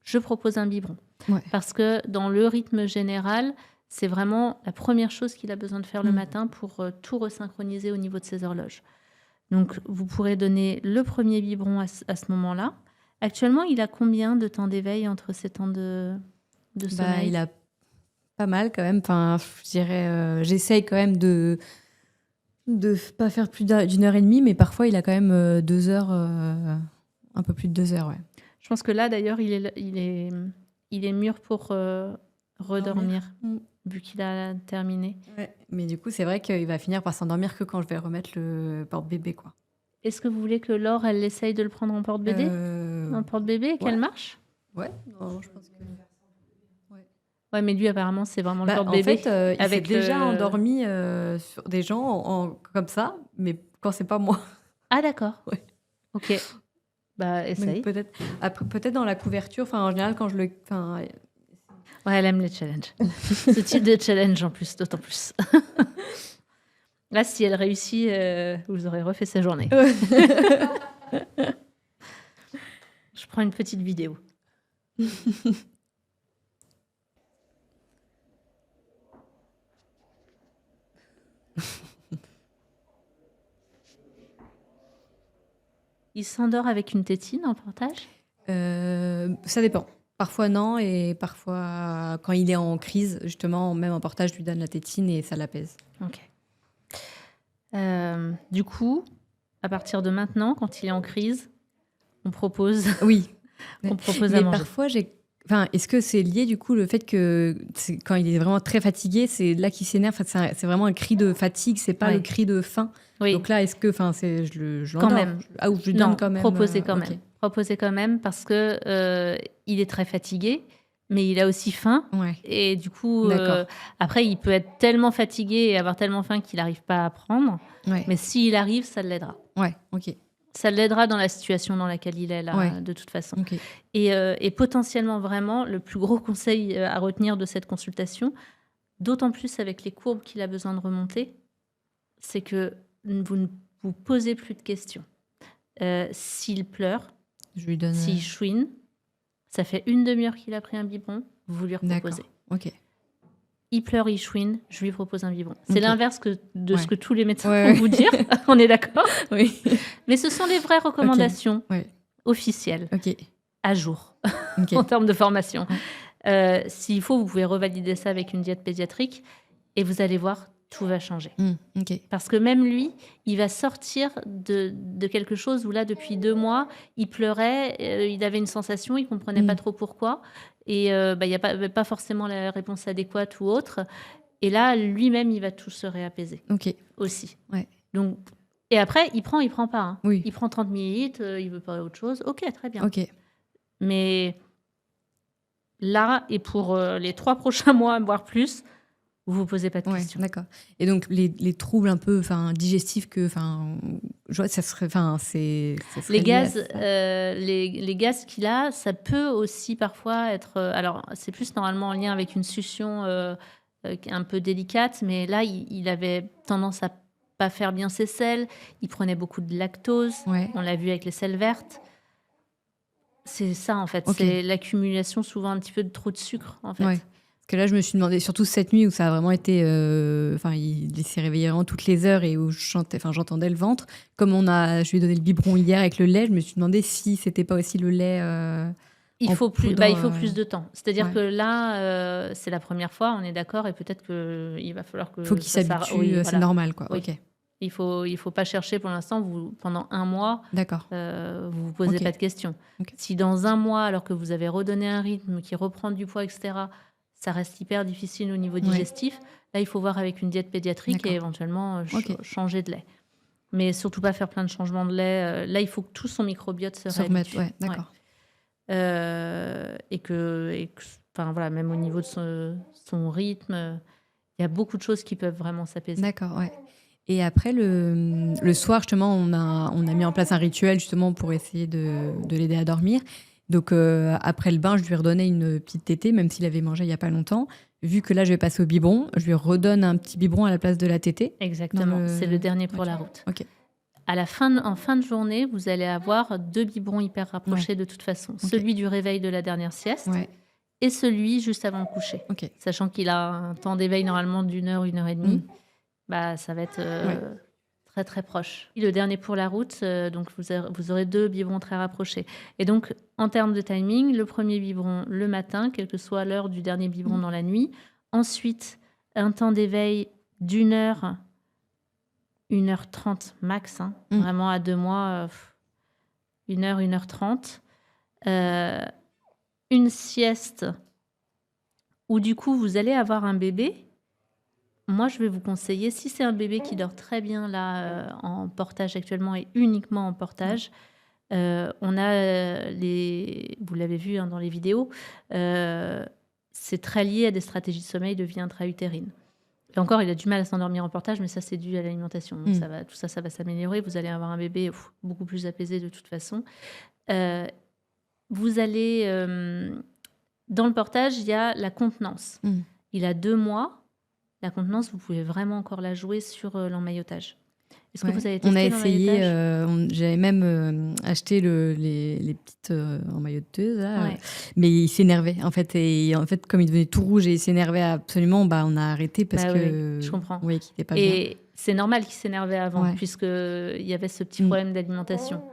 je propose un biberon. Ouais. Parce que dans le rythme général, c'est vraiment la première chose qu'il a besoin de faire le matin pour tout resynchroniser au niveau de ses horloges. Donc, vous pourrez donner le premier biberon à ce moment-là. Actuellement, il a combien de temps d'éveil entre ces temps de sommeil? Il a pas mal quand même. Enfin, je dirais, j'essaye quand même de pas faire plus d'1 heure et demie, mais parfois, il a quand même 2 heures, un peu plus de 2 heures, ouais. Je pense que là, d'ailleurs, il est mûr pour redormir. Vu qu'il a terminé. Ouais. Mais du coup, c'est vrai qu'il va finir par s'endormir que quand je vais remettre le porte-bébé, quoi. Est-ce que vous voulez que Laure, elle essaye de le prendre en porte-bébé en porte-bébé et qu'elle marche? Ouais, non, je pense que... Ouais, mais lui, apparemment, c'est vraiment le porte-bébé. En fait, il s'est déjà endormi sur des gens comme ça, mais quand c'est pas moi. Ah, d'accord. Ouais. Ok. Bah, essaye. Peut-être dans la couverture, en général, quand je le... Ouais, elle aime les challenges. Ce type de challenge, en plus, d'autant plus. Là, si elle réussit, vous aurez refait sa journée. Je prends une petite vidéo. Il s'endort avec une tétine en portage? Ça dépend. Parfois non, et parfois quand il est en crise, justement, même en portage, je lui donne la tétine et ça l'apaise. Ok. Du coup, à partir de maintenant, quand il est en crise, on propose, Oui. on propose à Mais manger. parfois, est-ce que c'est lié du coup le fait que quand il est vraiment très fatigué, c'est là qu'il s'énerve, c'est vraiment un cri de fatigue, c'est pas Ouais. le cri de faim. Oui, Donc là, est-ce que, je quand l'endors. même. Ah, ou je lui Non, donne quand même. proposez quand ok. même. Proposez quand même parce que il est très fatigué, mais il a aussi faim. Ouais. Et du coup, D'accord. après, il peut être tellement fatigué et avoir tellement faim qu'il n'arrive pas à prendre. Ouais. Mais s'il arrive, ça l'aidera. Ouais. Ok. Ça l'aidera dans la situation dans laquelle il est là, Ouais. de toute façon. Ok. Et potentiellement, vraiment, le plus gros conseil à retenir de cette consultation, d'autant plus avec les courbes qu'il a besoin de remonter, c'est que vous ne vous posez plus de questions. S'il pleure, Je lui donne. s'il chouine, ça fait une demi-heure qu'il a pris un biberon, vous lui reproposez. D'accord. Ok. Il pleure, il chouine, je lui propose un biberon. C'est Ok. l'inverse de ce Ouais. que tous les médecins Ouais, vont ouais. vous dire, on est d'accord. Oui. Mais ce sont les vraies recommandations Ouais. officielles, Ok. à jour, Ok. en termes de formation. S'il faut, vous pouvez revalider ça avec une diète pédiatrique et vous allez voir, tout va changer. Ok. Parce que même lui, il va sortir de quelque chose où là, depuis 2 mois, il pleurait, il avait une sensation, il ne comprenait pas trop pourquoi. Et il n'y a pas forcément la réponse adéquate ou autre. Et là, lui-même, il va tout se réapaiser Ok. aussi. Ouais. Donc, et après, il prend pas. Hein. Oui. Il prend 30 millilitres, il veut pas autre chose. Ok, très bien. Ok. Mais là, et pour les 3 prochains mois, voire plus, vous vous posez pas de Ouais, questions. d'accord. Et donc les troubles un peu, digestifs je vois, ça serait, ça serait Les lié à gaz, ça. les gaz qu'il a, ça peut aussi parfois être. Alors, c'est plus normalement en lien avec une succion un peu délicate, mais là, il avait tendance à pas faire bien ses selles. Il prenait beaucoup de lactose. Ouais. On l'a vu avec les selles vertes. C'est ça, en fait. Ok. C'est l'accumulation souvent un petit peu de trop de sucre, en fait. Ouais. Parce que là, je me suis demandé, surtout cette nuit où ça a vraiment été, il s'est réveillé vraiment toutes les heures et où j'entendais le ventre. Comme je lui ai donné le biberon hier avec le lait, je me suis demandé si c'était pas aussi le lait. Il faut plus de temps. C'est-à-dire ouais. que là, c'est la première fois, on est d'accord, et peut-être qu'il va falloir que Faut qu'il s'habitue, oui, c'est voilà. normal, quoi. Oui. Ok. Il faut pas chercher pour l'instant. Pendant 1 mois, D'accord. vous vous posez Ok. pas de questions. Ok. Si dans 1 mois, alors que vous avez redonné un rythme qui reprend du poids, etc., ça reste hyper difficile au niveau digestif, là, il faut voir avec une diète pédiatrique D'accord. et éventuellement Ok. changer de lait. Mais surtout pas faire plein de changements de lait. Là, il faut que tout son microbiote se réhabitue. Ouais, d'accord. Et que voilà, même au niveau de son rythme, il y a beaucoup de choses qui peuvent vraiment s'apaiser. D'accord, ouais. Et après, le soir, justement, on a mis en place un rituel, justement, pour essayer de l'aider à dormir. Donc, après le bain, je lui redonnais une petite tétée, même s'il avait mangé il n'y a pas longtemps. Vu que là, je vais passer au biberon, je lui redonne un petit biberon à la place de la tétée. Exactement, c'est le dernier pour la route. Ok. En fin de journée, vous allez avoir 2 biberons hyper rapprochés de toute façon. Ok. Celui du réveil de la dernière sieste et celui juste avant le coucher. Ok. Sachant qu'il a un temps d'éveil normalement d'1 heure, 1 heure et demie. Ça va être très très proche. Et le dernier pour la route, donc vous aurez 2 biberons très rapprochés. Et donc, en termes de timing, le premier biberon le matin, quelle que soit l'heure du dernier biberon dans la nuit. Ensuite, un temps d'éveil d'1 heure, 1h30 max. Vraiment à 2 mois, 1 heure, 1h30. Une sieste où du coup, vous allez avoir un bébé. Moi, je vais vous conseiller, si c'est un bébé qui dort très bien là en portage actuellement et uniquement en portage, on a vous l'avez vu dans les vidéos, c'est très lié à des stratégies de sommeil de vie intra-utérine. Et encore, il a du mal à s'endormir en portage, mais ça, c'est dû à l'alimentation. Donc tout ça, ça va s'améliorer. Vous allez avoir un bébé beaucoup plus apaisé de toute façon. Vous allez... dans le portage, il y a la contenance. Il a 2 mois. la contenance, vous pouvez vraiment encore la jouer sur l'emmaillotage. Est-ce que Ouais. vous avez On a testé essayé, l'emmaillotage? j'avais même acheté les petites emmailloteuses, là, Ouais. mais il s'énervait en fait. Et en fait, comme il devenait tout rouge et il s'énervait absolument, on a arrêté parce Bah oui, je que comprends. on voyait qu'il n'était pas bien. Et c'est normal qu'il s'énervait avant, Ouais. puisqu'il y avait ce petit Mm. problème d'alimentation.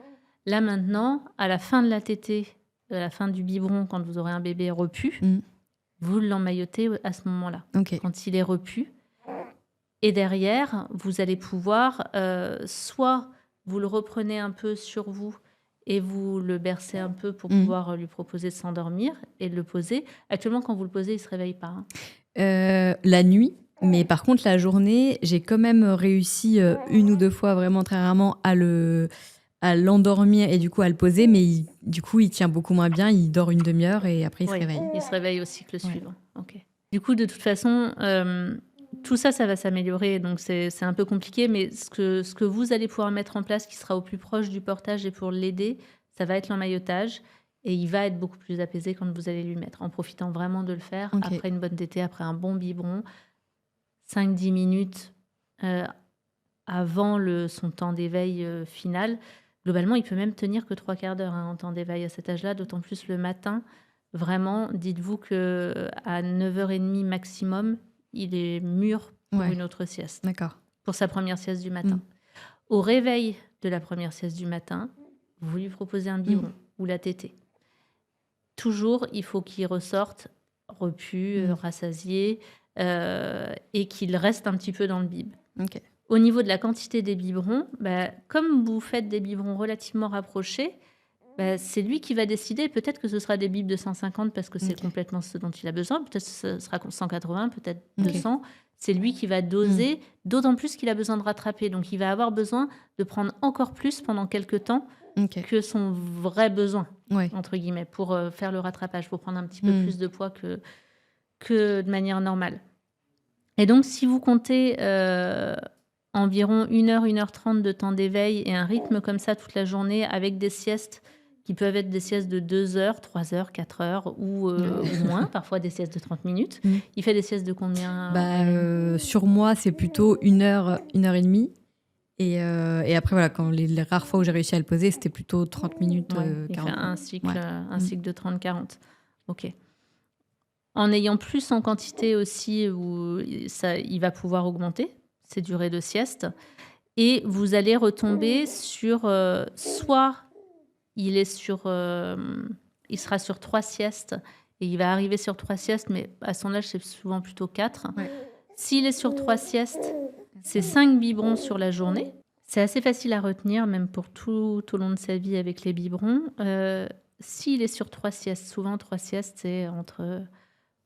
Là maintenant, à la fin de la tétée, à la fin du biberon, quand vous aurez un bébé repu, Mm. vous l'emmaillotez à ce moment-là, Ok. quand il est repu. Et derrière, vous allez pouvoir, soit vous le reprenez un peu sur vous et vous le bercez un peu pour Mm. pouvoir lui proposer de s'endormir et de le poser. Actuellement, quand vous le posez, il ne se réveille pas. La nuit, mais par contre la journée, j'ai quand même réussi une ou deux fois, vraiment très rarement, à l'endormir et du coup à le poser, mais du coup il tient beaucoup moins bien, il dort une demi-heure et après il se réveille. Il se réveille au cycle Ouais. suivant. Ok. Du coup, de toute façon, tout ça, ça va s'améliorer. Donc, c'est un peu compliqué, mais ce que vous allez pouvoir mettre en place, qui sera au plus proche du portage et pour l'aider, ça va être l'emmaillotage. Et il va être beaucoup plus apaisé quand vous allez lui mettre, en profitant vraiment de le faire Ok. après une bonne tétée, après un bon biberon, 5-10 minutes avant son temps d'éveil final. Globalement, il peut même tenir que 3/4 d'heure en temps d'éveil à cet âge-là, d'autant plus le matin. Vraiment, dites-vous qu'à 9h30 maximum, il est mûr pour Ouais. une autre sieste, D'accord. pour sa première sieste du matin. Au réveil de la première sieste du matin, vous lui proposez un biberon ou la tétée. Toujours, il faut qu'il ressorte repu, rassasié, et qu'il reste un petit peu dans le bib. Ok. Au niveau de la quantité des biberons, comme vous faites des biberons relativement rapprochés, c'est lui qui va décider. Peut-être que ce sera des bibes de 150 parce que c'est Ok. complètement ce dont il a besoin. Peut-être que ce sera 180, peut-être Ok. 200. C'est lui qui va doser, d'autant plus qu'il a besoin de rattraper. Donc, il va avoir besoin de prendre encore plus pendant quelques temps Ok. que son vrai besoin, Ouais. entre guillemets, pour faire le rattrapage, pour prendre un petit peu plus de poids que de manière normale. Et donc, si vous comptez environ 1h, 1h30 de temps d'éveil et un rythme comme ça toute la journée avec des siestes qui peuvent être des siestes de 2 heures, 3 heures, 4 heures ou moins, parfois des siestes de 30 minutes. Il fait des siestes de combien Sur moi, c'est plutôt 1 heure, 1h30. Et après, voilà, quand les rares fois où j'ai réussi à le poser, c'était plutôt 30 minutes, il 40 fait minutes. un cycle de 30-40. Ok. En ayant plus en quantité aussi, où il va pouvoir augmenter ses durées de sieste. Et vous allez retomber sur soit il sera sur 3 siestes et il va arriver sur 3 siestes, mais à son âge, c'est souvent plutôt 4. Ouais. S'il est sur 3 siestes, c'est 5 biberons sur la journée. C'est assez facile à retenir, même pour tout au long de sa vie avec les biberons. S'il est sur 3 siestes, souvent 3 siestes, c'est entre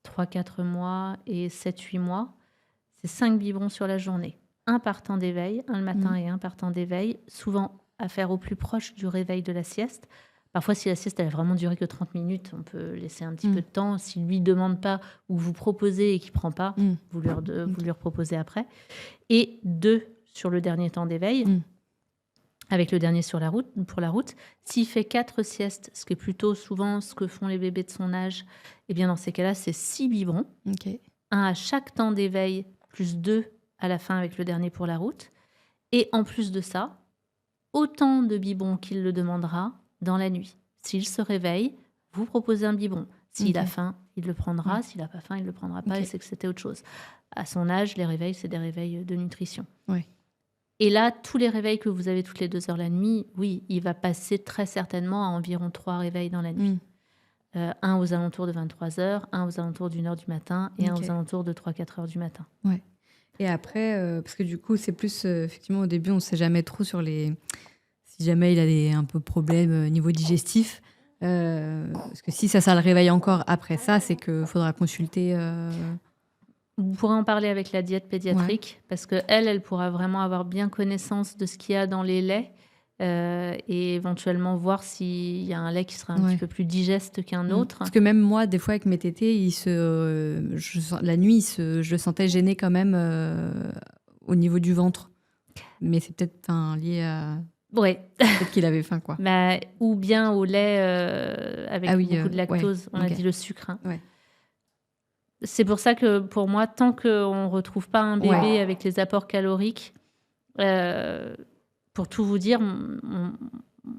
3-4 mois et 7-8 mois. C'est 5 biberons sur la journée. Un par temps d'éveil, un le matin et un par temps d'éveil, souvent à faire au plus proche du réveil de la sieste. Parfois, si la sieste elle a vraiment duré que 30 minutes, on peut laisser un petit peu de temps. S'il ne lui demande pas ou vous proposez et qu'il ne prend pas, vous lui reproposez après. Et 2 sur le dernier temps d'éveil, avec le dernier pour la route. S'il fait 4 siestes, ce qui est plutôt souvent ce que font les bébés de son âge, et bien dans ces cas-là, c'est 6 biberons. Ok. Un à chaque temps d'éveil, plus 2 à la fin avec le dernier pour la route. Et en plus de ça, autant de biberons qu'il le demandera dans la nuit. S'il se réveille, vous proposez un biberon. S'il a faim, il le prendra. S'il n'a pas faim, il ne le prendra pas et c'est que c'était autre chose. À son âge, les réveils, c'est des réveils de nutrition. Ouais. Et là, tous les réveils que vous avez toutes les 2 heures la nuit, oui, il va passer très certainement à environ 3 réveils dans la nuit. Un aux alentours de 23h, un aux alentours d'1h du matin et un aux alentours de 3-4 heures du matin. Ouais. Et après, parce que du coup, c'est plus, effectivement, au début, on ne sait jamais trop sur si jamais il a un peu de problèmes niveau digestif. Parce que si ça le réveille encore après ça, c'est qu'il faudra consulter. Vous pourrez en parler avec la diète pédiatrique parce qu'elle pourra vraiment avoir bien connaissance de ce qu'il y a dans les laits et éventuellement voir s'il y a un lait qui sera un petit peu plus digeste qu'un autre. Parce que même moi, des fois, avec mes tétés, la nuit, je le sentais gêné quand même au niveau du ventre. Mais c'est peut-être lié à... Oui. Peut-être qu'il avait faim, quoi. Ou bien au lait avec beaucoup de lactose. On a dit le sucre. Hein. Ouais. C'est pour ça que pour moi, tant qu'on ne retrouve pas un bébé Ouais. avec les apports caloriques, pour tout vous dire,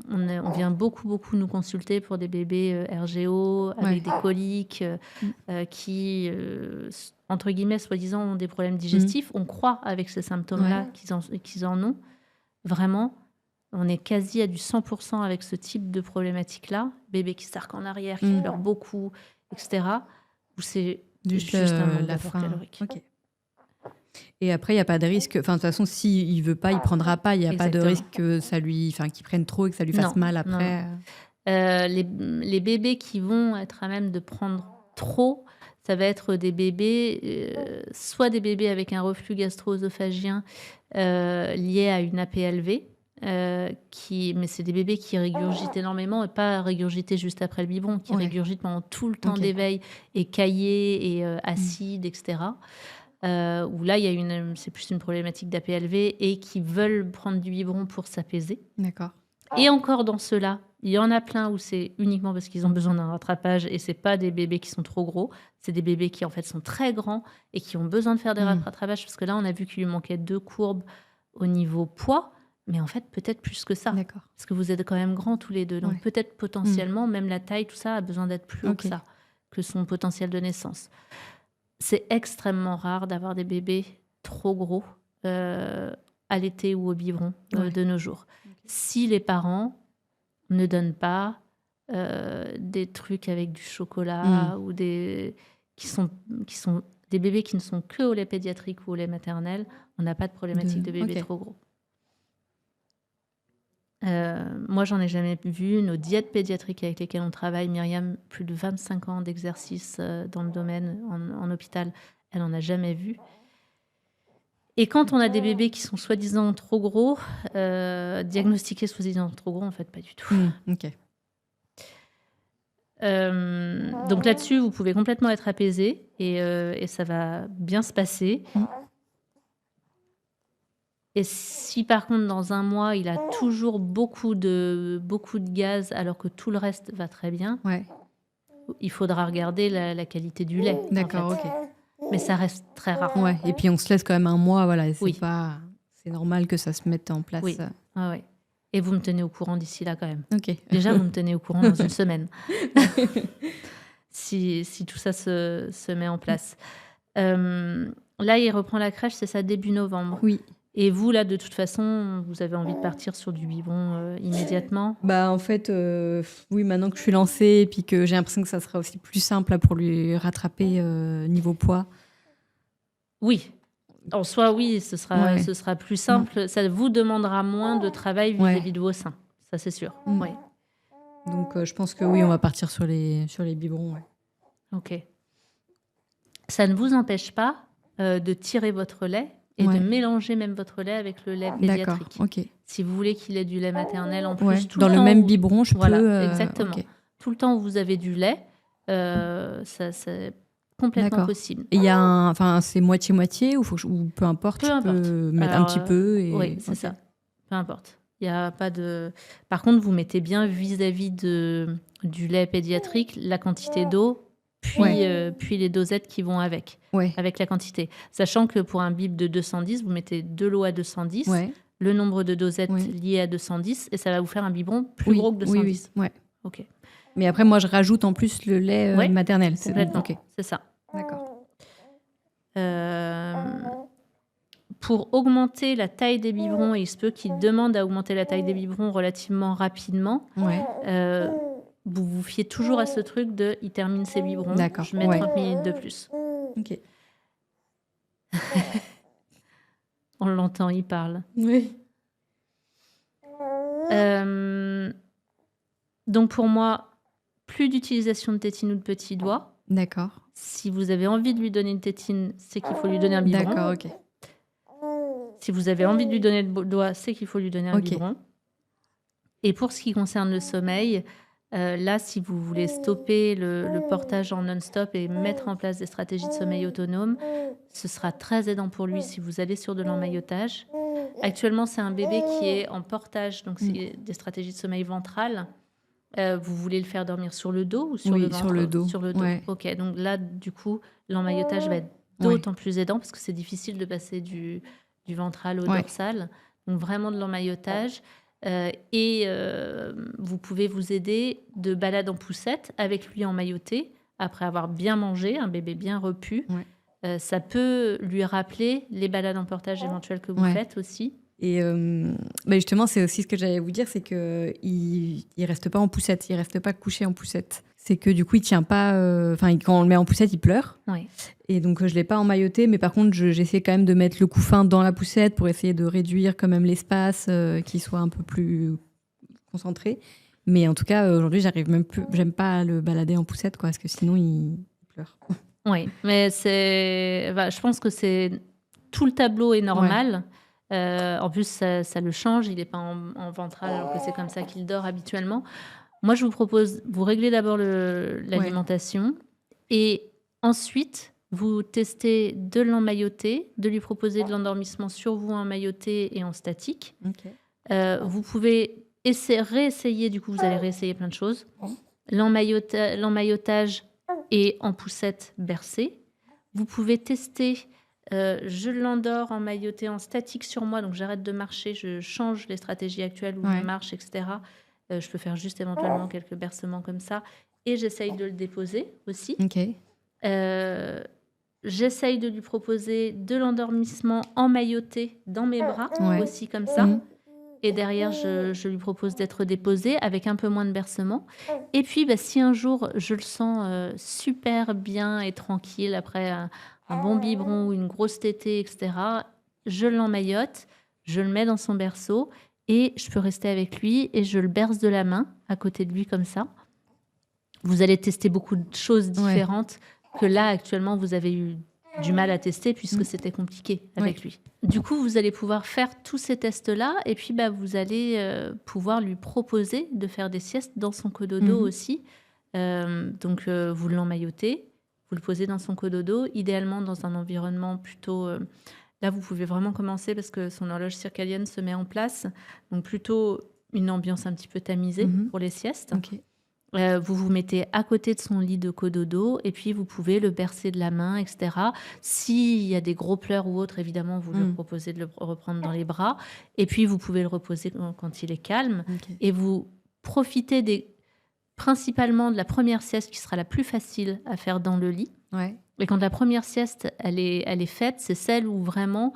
on vient beaucoup, beaucoup nous consulter pour des bébés RGO, Ouais. avec des coliques, qui, entre guillemets, soi-disant, ont des problèmes digestifs. On croit avec ces symptômes-là Ouais. qu'ils en ont. Vraiment, on est quasi à du 100% avec ce type de problématique-là. Bébé qui s'arque en arrière, qui pleure beaucoup, etc. Où c'est juste un manque la d'apport faim. calorique. Ok. Et après, il n'y a pas de risque. Enfin, de toute façon, s'il ne veut pas, il ne prendra pas. Il n'y a pas de Exactement. risque que ça qu'il prenne trop et que ça lui fasse Non, mal non, après. Les bébés qui vont être à même de prendre trop, ça va être des bébés, soit des bébés avec un reflux gastro-œsophagien lié à une APLV, mais c'est des bébés qui régurgitent énormément et pas régurgiter juste après le biberon, qui Ouais. régurgitent pendant tout le temps Ok. d'éveil et caillés et acides, etc. Où là, c'est plus une problématique d'APLV et qui veulent prendre du biberon pour s'apaiser. D'accord. Et encore dans ceux-là, il y en a plein où c'est uniquement parce qu'ils ont besoin d'un rattrapage et c'est pas des bébés qui sont trop gros, c'est des bébés qui en fait sont très grands et qui ont besoin de faire des rattrapages parce que là on a vu qu'il lui manquait 2 courbes au niveau poids, mais en fait peut-être plus que ça. D'accord. Parce que vous êtes quand même grands tous les deux, donc Ouais. peut-être potentiellement même la taille, tout ça a besoin d'être plus haut que ça, que son potentiel de naissance. C'est extrêmement rare d'avoir des bébés trop gros allaités ou au biberon de nos jours. Si les parents ne donnent pas des trucs avec du chocolat ou qui sont des bébés qui ne sont que au lait pédiatrique ou au lait maternel, on n'a pas de problématique de bébés trop gros. Moi, j'en ai jamais vu. Nos diètes pédiatriques avec lesquelles on travaille, Myriam, plus de 25 ans d'exercice dans le domaine en hôpital, elle n'en a jamais vu. Et quand on a des bébés qui sont soi-disant trop gros, diagnostiqués soi-disant trop gros, en fait, pas du tout. Ok. Donc là-dessus, vous pouvez complètement être apaisé et ça va bien se passer. Et si par contre, dans un mois, il a toujours beaucoup de gaz alors que tout le reste va très bien, il faudra regarder la qualité du lait. D'accord, en fait. Mais ça reste très rare. Ouais. Et puis on se laisse quand même un mois, voilà. C'est normal que ça se mette en place. Oui. Ah ouais. Et vous me tenez au courant d'ici là quand même. Ok. Déjà, vous me tenez au courant dans une semaine. si tout ça se met en place. Là, il reprend la crèche, c'est ça, début novembre. Oui. Et vous, là, de toute façon, vous avez envie de partir sur du biberon immédiatement? Bah, en fait, oui, maintenant que je suis lancée et puis que j'ai l'impression que ça sera aussi plus simple là, pour lui rattraper niveau poids. Oui. En soi, oui, ce sera plus simple. Ça vous demandera moins de travail vis-à-vis de vos seins. Ça, c'est sûr. Oui. Donc, je pense que oui, on va partir sur les biberons. Ouais. Ok. Ça ne vous empêche pas de tirer votre lait et de mélanger même votre lait avec le lait pédiatrique. D'accord, ok. Si vous voulez qu'il ait du lait maternel en plus. Dans le même biberon, je peux... exactement. Okay. Tout le temps où vous avez du lait, c'est complètement possible. Et il y a c'est moitié-moitié ou peu importe, peu importe. Peux mettre un petit peu Oui, c'est ça. Peu importe. Il y a pas de... Par contre, vous mettez bien vis-à-vis du lait pédiatrique la quantité d'eau, puis les dosettes qui vont avec la quantité. Sachant que pour un bib de 210, vous mettez de l'eau à 210, le nombre de dosettes liées à 210, et ça va vous faire un biberon plus gros que 210. Oui. Ok. Mais après, moi, je rajoute en plus le lait maternel. Complètement. C'est ça. D'accord. Pour augmenter la taille des biberons, et il se peut qu'ils demandent à augmenter la taille des biberons relativement rapidement, vous vous fiez toujours à ce truc de « il termine ses biberons, je mets 30 minutes de plus ». Ok. On l'entend, il parle. Oui. Donc pour moi, plus d'utilisation de tétine ou de petits doigts. D'accord. Si vous avez envie de lui donner une tétine, c'est qu'il faut lui donner un biberon. D'accord, ok. Si vous avez envie de lui donner le doigt, c'est qu'il faut lui donner un biberon. Et pour ce qui concerne le sommeil, là, si vous voulez stopper le portage en non-stop et mettre en place des stratégies de sommeil autonome, ce sera très aidant pour lui si vous allez sur de l'emmaillotage. Actuellement, c'est un bébé qui est en portage, donc c'est des stratégies de sommeil ventrale. Vous voulez le faire dormir sur le dos ou sur le Oui, sur ventre? le dos. Sur le dos. Ouais. OK, donc là, du coup, l'emmaillotage va être Ouais. d'autant plus aidant parce que c'est difficile de passer du ventral au Ouais. dorsal. Donc vraiment de l'emmaillotage, et vous pouvez vous aider de balades en poussette avec lui emmailloté après avoir bien mangé, un bébé bien repu. Ouais. Ça peut lui rappeler les balades en portage éventuelles que vous Ouais. faites aussi. Et justement, c'est aussi ce que j'allais vous dire, c'est qu'il il reste pas en poussette, il reste pas couché en poussette. C'est que du coup, il tient pas. Quand on le met en poussette, il pleure. Oui. Et donc, je l'ai pas emmailloté, mais par contre, j'essaie quand même de mettre le couffin dans la poussette pour essayer de réduire quand même l'espace, qu'il soit un peu plus concentré. Mais en tout cas, aujourd'hui, j'arrive même plus. J'aime pas le balader en poussette, quoi, parce que sinon, il pleure. Oui, mais je pense que tout le tableau est normal. En plus, ça le change. Il n'est pas en ventral alors que c'est comme ça qu'il dort habituellement. Moi, je vous propose, vous réglez d'abord l'alimentation et ensuite, vous testez de l'emmailloter, de lui proposer de l'endormissement sur vous emmailloté et en statique. Ok. Vous pouvez réessayer, du coup, vous allez réessayer plein de choses. L'emmaillotage et en poussette bercée. Vous pouvez tester, je l'endors emmailloté en statique sur moi, donc j'arrête de marcher, je change les stratégies actuelles où je marche, etc. Je peux faire juste éventuellement quelques bercements comme ça. Et j'essaye de le déposer aussi. Ok. J'essaye de lui proposer de l'endormissement emmailloté dans mes bras, aussi comme ça. Et derrière, je lui propose d'être déposée avec un peu moins de bercement. Et puis, si un jour, je le sens super bien et tranquille après un bon biberon ou une grosse tétée, etc., je l'emmaillote, je le mets dans son berceau et je peux rester avec lui et je le berce de la main à côté de lui comme ça. Vous allez tester beaucoup de choses différentes que là, actuellement, vous avez eu du mal à tester puisque c'était compliqué avec lui. Du coup, vous allez pouvoir faire tous ces tests-là et puis vous allez pouvoir lui proposer de faire des siestes dans son cododo aussi. Donc, vous l'emmaillotez, vous le posez dans son cododo, idéalement dans un environnement plutôt... là, vous pouvez vraiment commencer parce que son horloge circadienne se met en place. Donc, plutôt une ambiance un petit peu tamisée pour les siestes. Ok. Vous vous mettez à côté de son lit de cododo et puis vous pouvez le bercer de la main, etc. S'il y a des gros pleurs ou autre, évidemment, vous lui proposez de le reprendre dans les bras. Et puis, vous pouvez le reposer quand il est calme. Ok. Et vous profitez principalement de la première sieste qui sera la plus facile à faire dans le lit. Ouais. Et quand la première sieste, elle est faite, c'est celle où vraiment...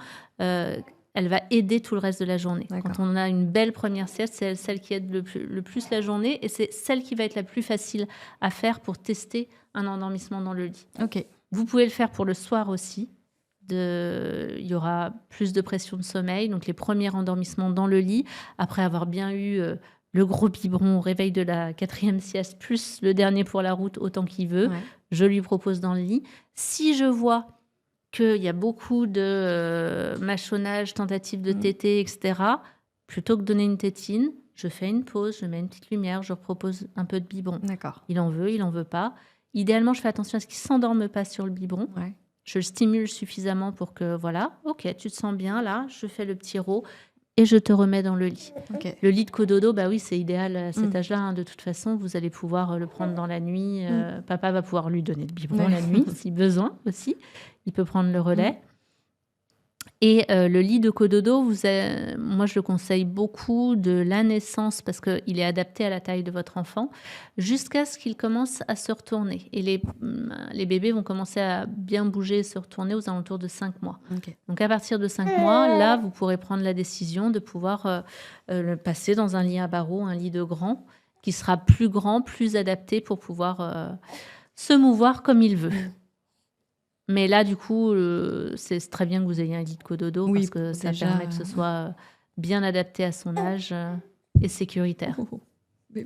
elle va aider tout le reste de la journée. D'accord. Quand on a une belle première sieste, c'est celle qui aide le plus la journée et c'est celle qui va être la plus facile à faire pour tester un endormissement dans le lit. Ok. Vous pouvez le faire pour le soir aussi. Il y aura plus de pression de sommeil, donc les premiers endormissements dans le lit, après avoir bien eu le gros biberon au réveil de la 4e sieste, plus le dernier pour la route, autant qu'il veut, je lui propose dans le lit. Si je vois qu'il y a beaucoup de mâchonnage, tentatives de téter, etc., plutôt que donner une tétine, je fais une pause, je mets une petite lumière, je propose un peu de biberon. D'accord. Il en veut pas. Idéalement, je fais attention à ce qu'il ne s'endorme pas sur le biberon. Ouais. Je le stimule suffisamment pour que, voilà, ok, tu te sens bien là, je fais le petit rot et je te remets dans le lit. Ok. Le lit de cododo, oui, c'est idéal à cet âge-là. Hein, de toute façon, vous allez pouvoir le prendre dans la nuit. Papa va pouvoir lui donner le biberon la nuit, si besoin aussi. Il peut prendre le relais. Et le lit de cododo, moi, je le conseille beaucoup de la naissance parce qu'il est adapté à la taille de votre enfant jusqu'à ce qu'il commence à se retourner. Et les bébés vont commencer à bien bouger et se retourner aux alentours de 5 mois. Ok. Donc, à partir de 5 mois, là, vous pourrez prendre la décision de pouvoir le passer dans un lit à barreaux, un lit de grand, qui sera plus grand, plus adapté pour pouvoir se mouvoir comme il veut. Mais là, du coup, c'est très bien que vous ayez un lit de cododo parce que ça permet que ce soit bien adapté à son âge et sécuritaire. Oui.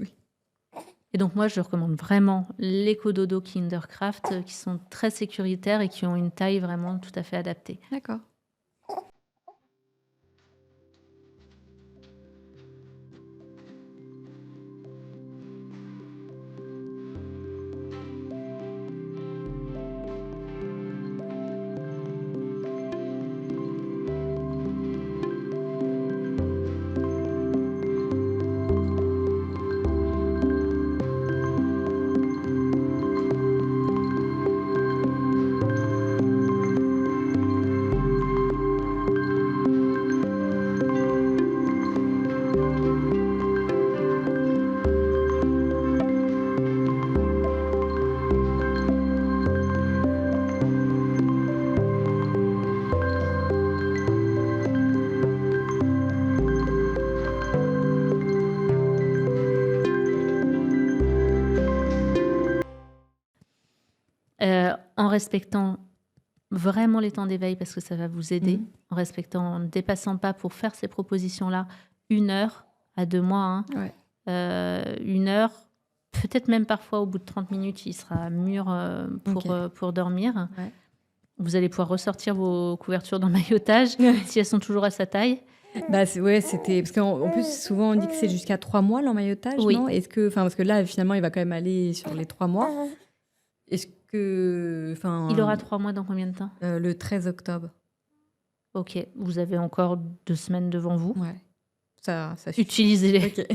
Et donc, moi, je recommande vraiment les cododo Kindercraft qui sont très sécuritaires et qui ont une taille vraiment tout à fait adaptée. D'accord. respectant vraiment les temps d'éveil parce que ça va vous aider, en respectant, en ne dépassant pas pour faire ces propositions-là 1 heure à 2 mois. Hein. Ouais. 1 heure, peut-être même parfois au bout de 30 minutes, il sera mûr pour dormir. Ouais. Vous allez pouvoir ressortir vos couvertures d'emmaillotage si elles sont toujours à sa taille. C'était parce qu'en plus souvent on dit que c'est jusqu'à 3 mois l'emmaillotage, non? Est-ce que, parce que là finalement il va quand même aller sur les 3 mois. Est-ce que, Il aura 3 mois dans combien de temps? Le 13 octobre. Ok, vous avez encore 2 semaines devant vous. Ouais. Ça suffit. Utilisez-les. Okay.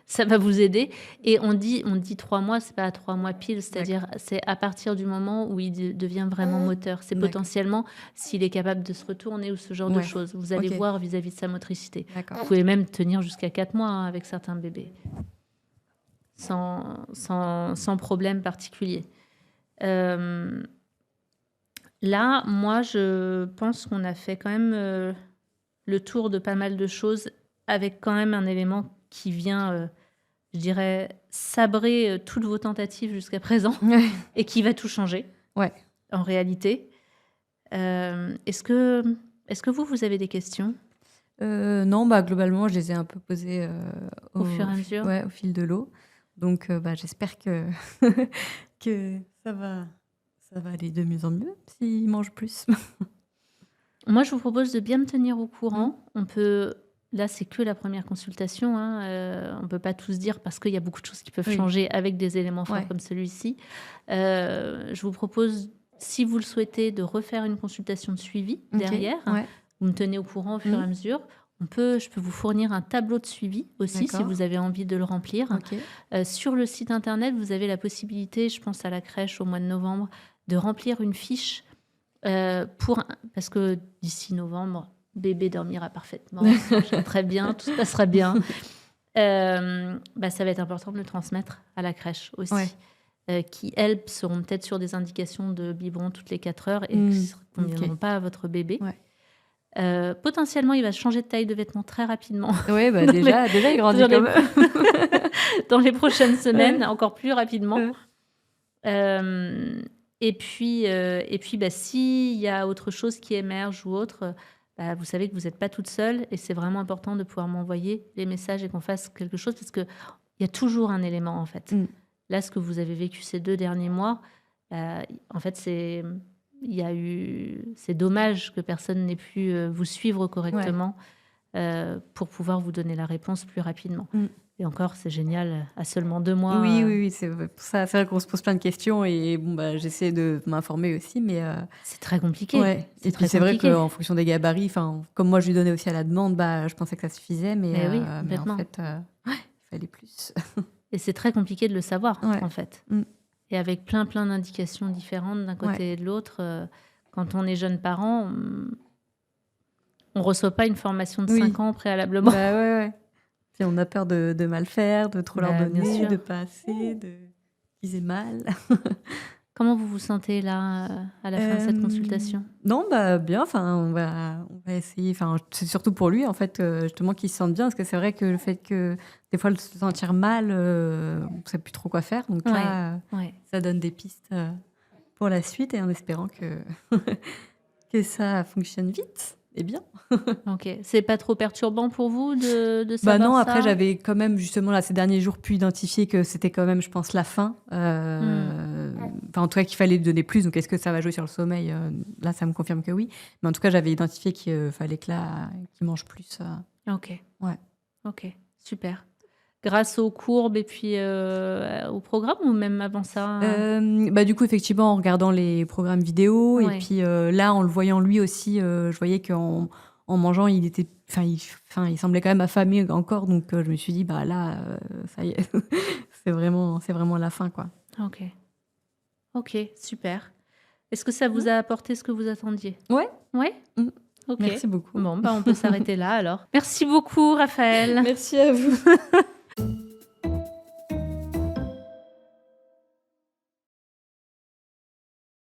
Ça va vous aider. Et on dit 3 mois, c'est pas à 3 mois pile, c'est-à-dire c'est à partir du moment où il devient vraiment moteur. C'est potentiellement s'il est capable de se retourner ou ce genre de choses. Vous allez voir vis-à-vis de sa motricité. D'accord. Vous pouvez même tenir jusqu'à 4 mois hein, avec certains bébés, sans problème particulier. Là, moi, je pense qu'on a fait quand même le tour de pas mal de choses avec quand même un élément qui vient, je dirais, sabrer toutes vos tentatives jusqu'à présent et qui va tout changer, en réalité. Est-ce que vous avez des questions? Non, globalement, je les ai un peu posées au fur et à mesure. Au fil de l'eau. Donc, j'espère que, que ça va aller de mieux en mieux s'il mange plus. Moi, je vous propose de bien me tenir au courant. On peut... Là, c'est que la première consultation. Hein. On ne peut pas tout se dire parce qu'il y a beaucoup de choses qui peuvent changer avec des éléments forts comme celui-ci. Je vous propose, si vous le souhaitez, de refaire une consultation de suivi derrière. Vous me tenez au courant au fur et à mesure. Je peux vous fournir un tableau de suivi aussi, si vous avez envie de le remplir. Sur le site internet, vous avez la possibilité, je pense à la crèche au mois de novembre, de remplir une fiche parce que d'ici novembre, bébé dormira parfaitement, très bien, tout se passera bien. Ça va être important de le transmettre à la crèche aussi, qui, elles, seront peut-être sur des indications de biberon toutes les 4 heures et qui ne conviendront pas à votre bébé. Potentiellement, il va changer de taille de vêtements très rapidement. Oui, déjà, il grandit comme dans les prochaines semaines, encore plus rapidement. Et puis, s'il y a autre chose qui émerge ou autre, vous savez que vous n'êtes pas toute seule et c'est vraiment important de pouvoir m'envoyer les messages et qu'on fasse quelque chose parce qu'il y a toujours un élément, en fait. Là, ce que vous avez vécu ces 2 derniers mois, en fait, c'est dommage que personne n'ait pu vous suivre correctement pour pouvoir vous donner la réponse plus rapidement. Et encore, c'est génial, à seulement 2 mois. Oui, c'est pour ça. C'est vrai qu'on se pose plein de questions et j'essaie de m'informer aussi, mais c'est très compliqué. Et puis c'est vrai qu'en fonction des gabarits, comme moi je lui donnais aussi à la demande, je pensais que ça suffisait, mais en fait, il fallait plus. Et c'est très compliqué de le savoir, en fait. Et avec plein d'indications différentes d'un côté et de l'autre, quand on est jeune parent, on reçoit pas une formation de 5 ans préalablement. Puis on a peur de mal faire, de trop leur donner, de pas assez, qu'ils aient mal. Comment vous vous sentez là, à la fin de cette consultation? Non, bien. On va essayer. C'est surtout pour lui, en fait, justement, qu'il se sente bien. Parce que c'est vrai que le fait que, des fois, se sentir mal, on ne sait plus trop quoi faire. Donc là, ça donne des pistes pour la suite et en espérant que ça fonctionne vite. Et bien. Ok. C'est pas trop perturbant pour vous de savoir non, ça? après, j'avais quand même, justement, là, ces derniers jours, pu identifier que c'était quand même, je pense, la fin. En tout cas, qu'il fallait lui donner plus. Donc, est-ce que ça va jouer sur le sommeil? Là, ça me confirme que oui. Mais en tout cas, j'avais identifié qu'il fallait qu'il mange plus. Ok. Ouais. Ok, super. Grâce aux courbes et puis au programme ou même avant ça? Du coup, effectivement, en regardant les programmes vidéo et puis là, en le voyant lui aussi, je voyais qu'en mangeant, il était, il semblait quand même affamé encore. Donc, je me suis dit, là, ça y est, c'est vraiment la fin, quoi. Ok, super. Est-ce que ça vous a apporté ce que vous attendiez? Ouais. Ok. Merci beaucoup. Bon, on peut s'arrêter là alors. Merci beaucoup, Raphaël. Merci à vous.